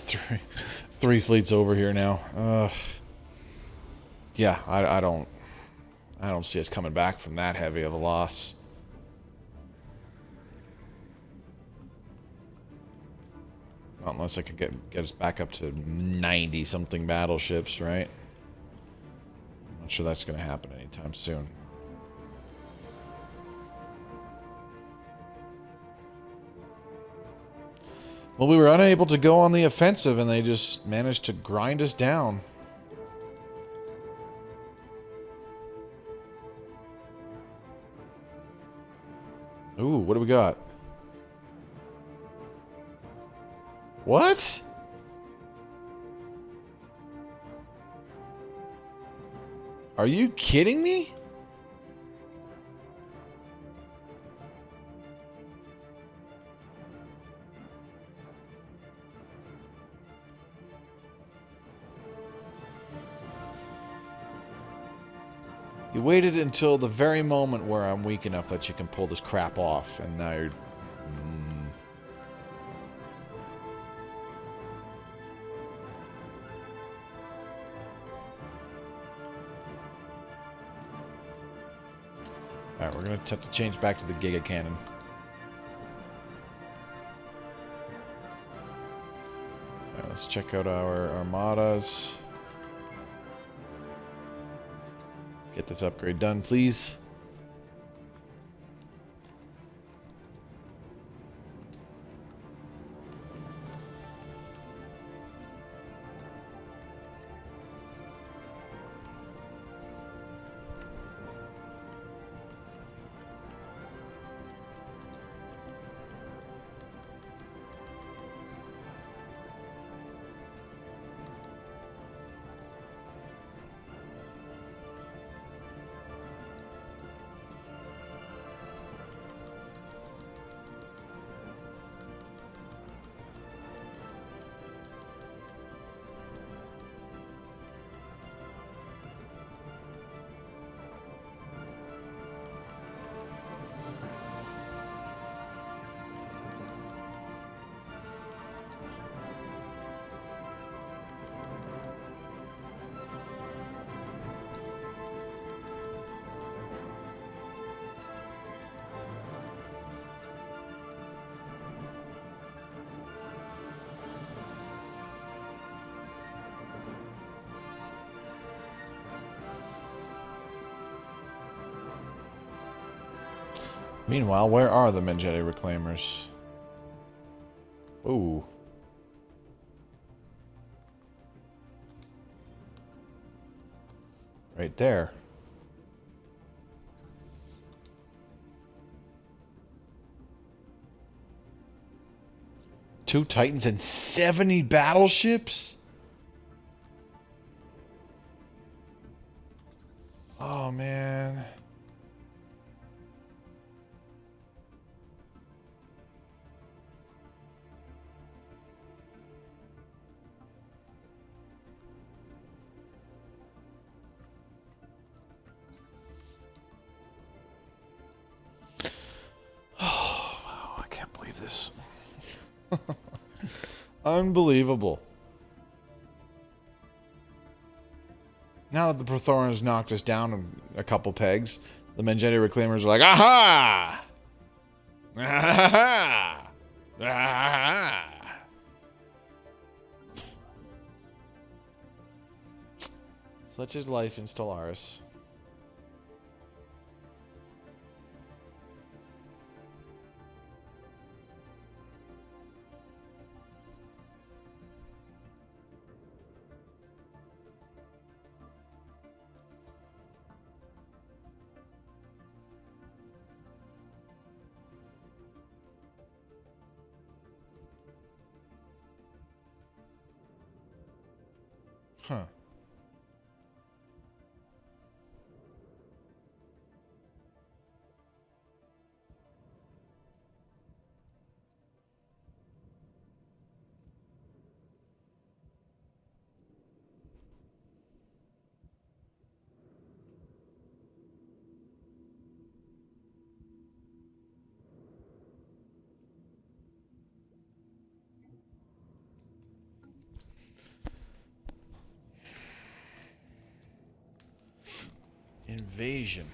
three fleets over here now. Yeah, I don't see us coming back from that heavy of a loss. Unless I can get us back up to 90-something battleships, right? I'm not sure that's going to happen anytime soon. Well, we were unable to go on the offensive, and they just managed to grind us down. Ooh, what do we got? What? Are you kidding me? You waited until the very moment where I'm weak enough that you can pull this crap off, and now you're... Alright, we're going to have to change back to the Giga Cannon. Alright, let's check out our armadas. Get this upgrade done, please. Meanwhile, where are the Mengele Reclaimers? Ooh. Right there. Two Titans and 70 battleships? Oh, man. This. Unbelievable. Now that the Prethorins knocked us down a couple pegs, the Mengele Reclaimers are like, aha! Aha! Aha! Such is life in Stellaris. Huh. Invasion.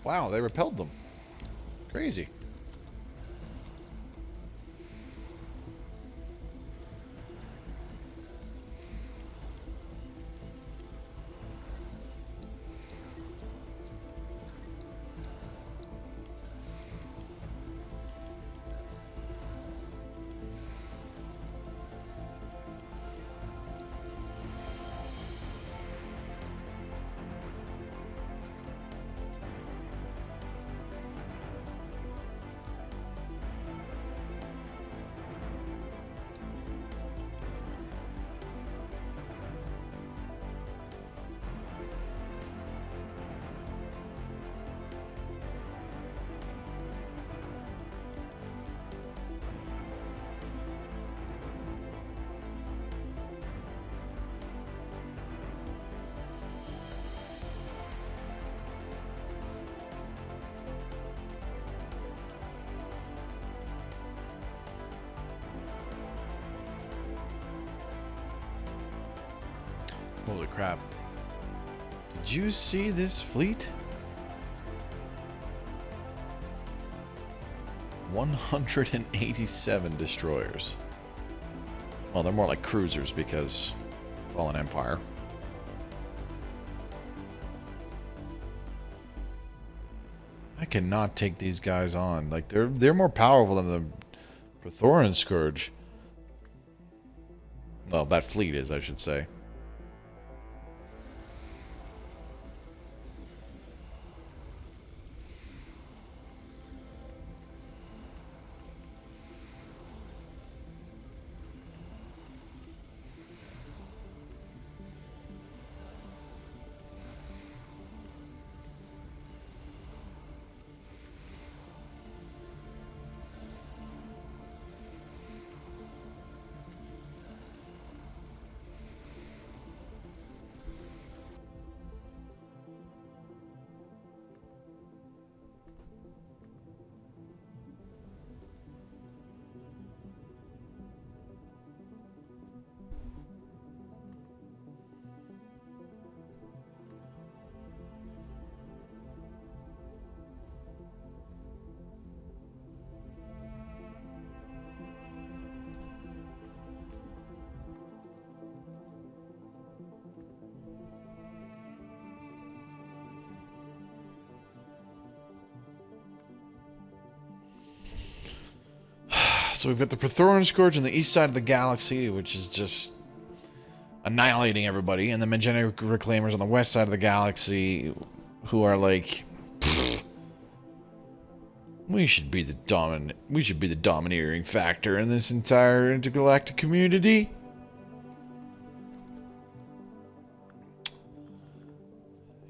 Wow, they repelled them. Crazy. Holy crap. Did you see this fleet? 187 destroyers. Well, they're more like cruisers because Fallen Empire. I cannot take these guys on. Like they're more powerful than the Prethoryn Scourge. Well, that fleet is, I should say. So we've got the Prethoryn Scourge on the east side of the galaxy, which is just annihilating everybody, and the Magenta Reclaimers on the west side of the galaxy, who are like, we should be the domineering factor in this entire intergalactic community.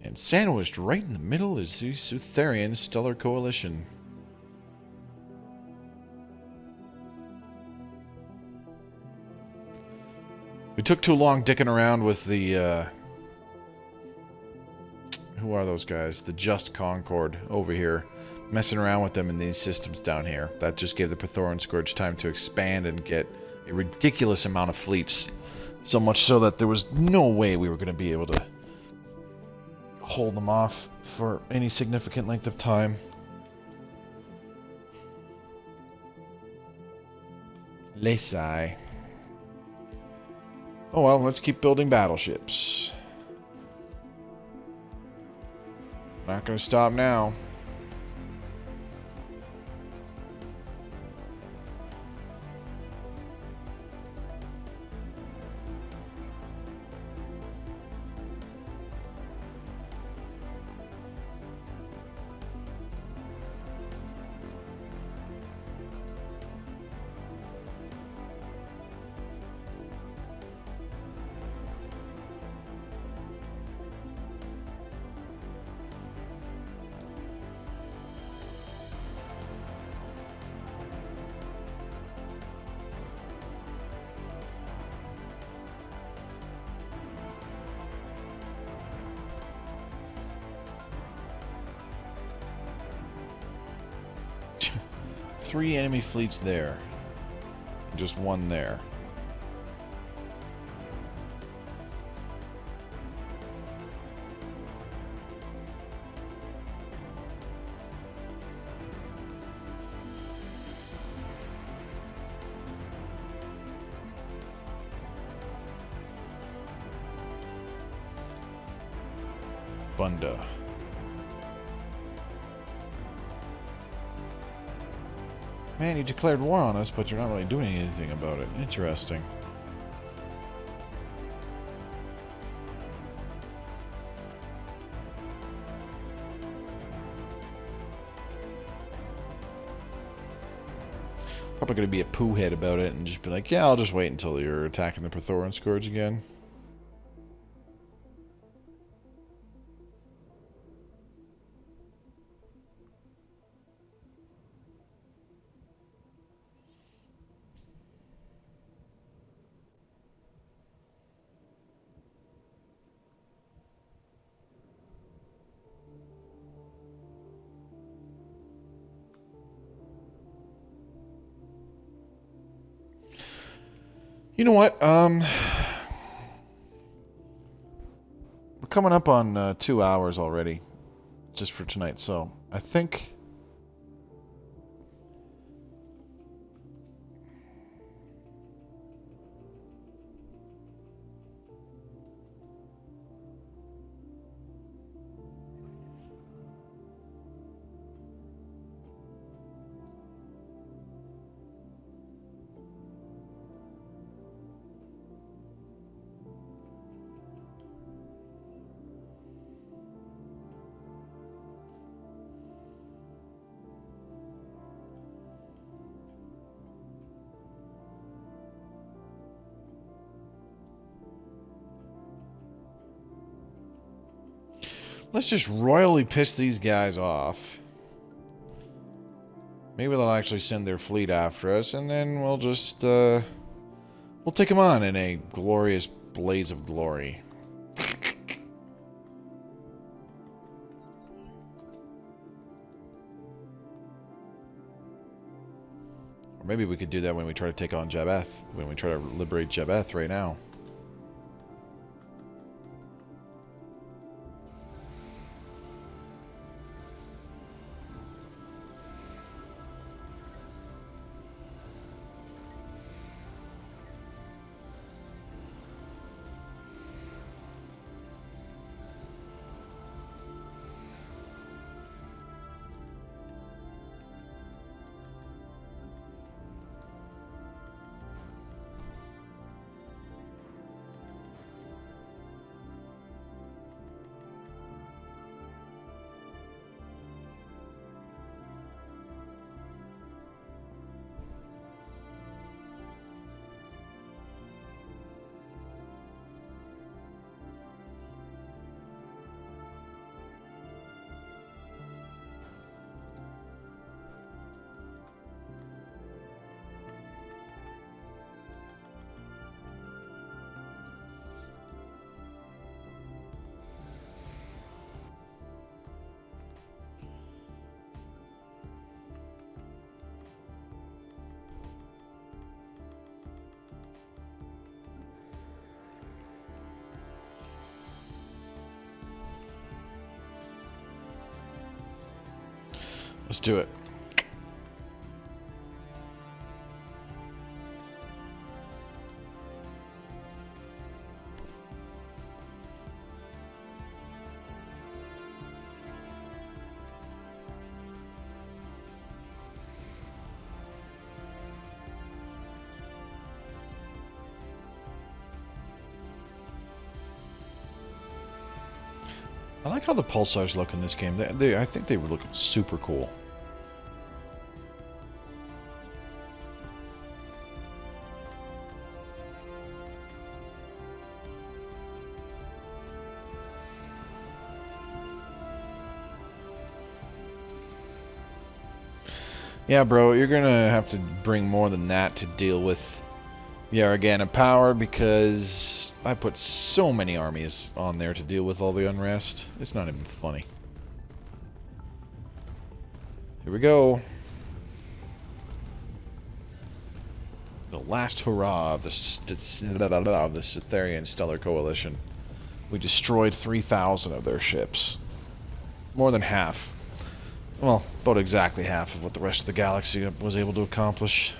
And sandwiched right in the middle is the Sutharian Stellar Coalition. We took too long dicking around with the, who are those guys? The Just Concord over here. Messing around with them in these systems down here. That just gave the Prethoryn Scourge time to expand and get a ridiculous amount of fleets. So much so that there was no way we were going to be able to hold them off for any significant length of time. Lesai. Oh well, let's keep building battleships. Not gonna stop now. Three enemy fleets there. Just one there. Bunda. Man, you declared war on us, but you're not really doing anything about it. Interesting. Probably going to be a poo head about it and just be like, yeah, I'll just wait until you're attacking the Prethoryn Scourge again. You know what? We're coming up on 2 hours already, just for tonight. So I think let's just royally piss these guys off. Maybe they'll actually send their fleet after us, and then we'll just, we'll take them on in a glorious blaze of glory. Or maybe we could do that when we try to take on Jabeth, when we try to liberate Jabeth right now. Let's do it. I like how the pulsars look in this game. I think they look super cool. Yeah, bro, you're gonna have to bring more than that to deal with the Argana power, because I put so many armies on there to deal with all the unrest. It's not even funny. Here we go. The last hurrah of the Sutharian Stellar Coalition. We destroyed 3,000 of their ships. More than half. Well, about exactly half of what the rest of the galaxy was able to accomplish.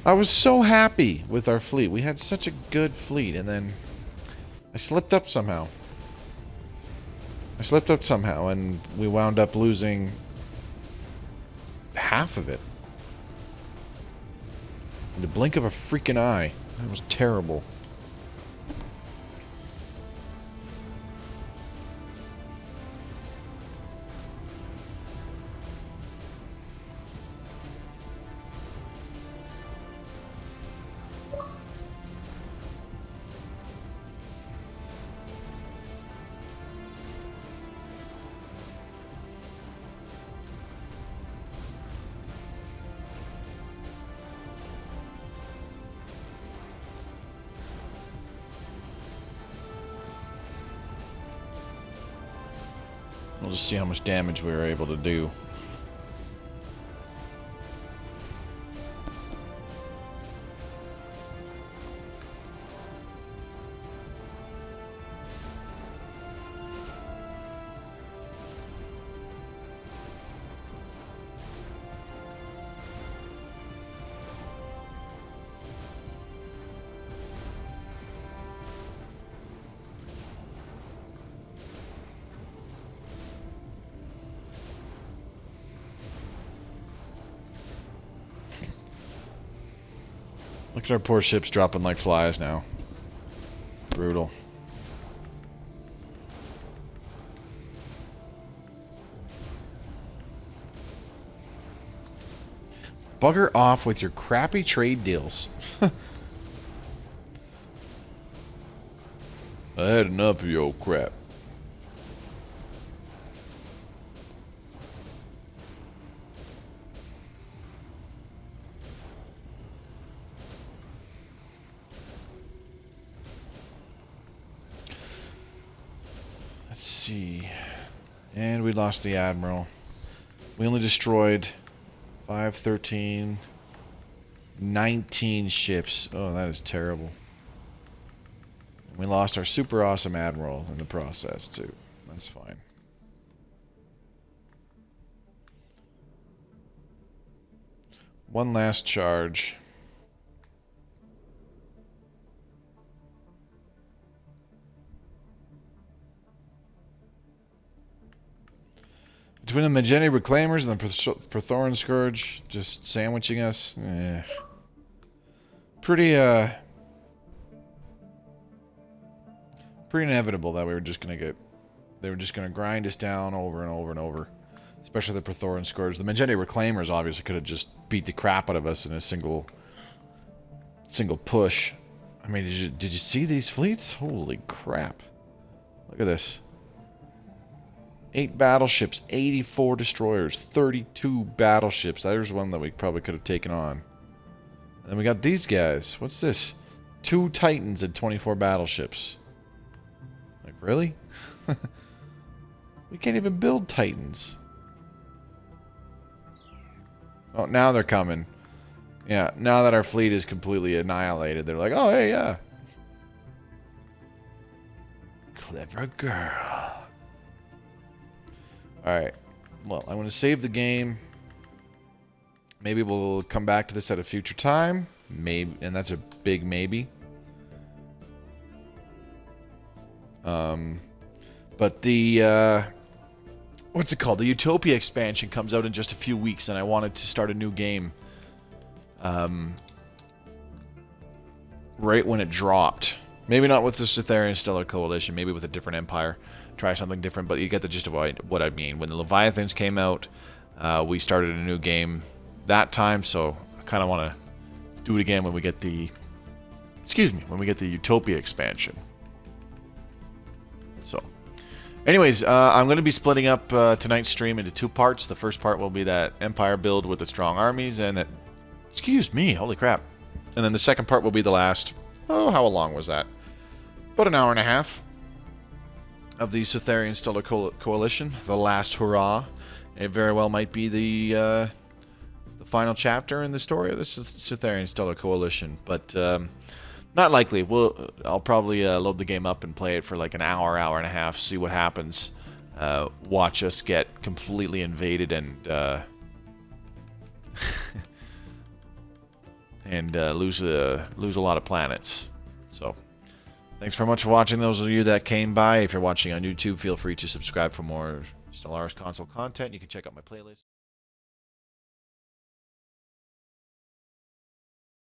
I was so happy with our fleet. We had such a good fleet, and then I slipped up somehow. And we wound up losing half of it. In the blink of a freaking eye. That was terrible. We'll just see how much damage we were able to do. Look at our poor ships dropping like flies now. Brutal. Bugger off with your crappy trade deals. I had enough of your old crap. Let's see. And we lost the Admiral. We only destroyed 5, 13, 19 ships. Oh, that is terrible. We lost our super awesome Admiral in the process, too. That's fine. One last charge. Between the Magenta Reclaimers and the Prethoryn Scourge just sandwiching us, pretty inevitable that we were just gonna they were just gonna grind us down over and over and over. Especially the Prethoryn Scourge. The Magenta Reclaimers obviously could have just beat the crap out of us in a single push. I mean, did you see these fleets? Holy crap! Look at this. 8 battleships, 84 destroyers, 32 battleships. There's one that we probably could have taken on. And then we got these guys. What's this? 2 Titans and 24 battleships. Like, really? We can't even build Titans. Oh, now they're coming. Yeah, now that our fleet is completely annihilated, they're like, oh, hey, yeah. Clever girl. Alright, well, I'm going to save the game. Maybe we'll come back to this at a future time. Maybe, and that's a big maybe. But the, what's it called? The Utopia expansion comes out in just a few weeks, and I wanted to start a new game. Right when it dropped. Maybe not with the Sutharian Stellar Coalition, maybe with a different empire. Try something different, but you get the gist of what I mean. When the Leviathans came out, we started a new game that time, so I kind of want to do it again when we get the... when we get the Utopia expansion. So, anyways, I'm going to be splitting up tonight's stream into 2 parts. The first part will be that Empire build with the strong armies, and that... holy crap. And then the second part will be the last... Oh, how long was that? About an hour and a half. Of the Sutharian Stellar Coalition, the last hurrah. It very well might be the final chapter in the story of the Sutharian Stellar Coalition, but not likely. I'll probably load the game up and play it for like an hour, hour and a half, see what happens. Watch us get completely invaded and and lose a lot of planets. So, thanks very much for watching. Those of you that came by, if you're watching on YouTube, feel free to subscribe for more Stellaris console content. You can check out my playlist.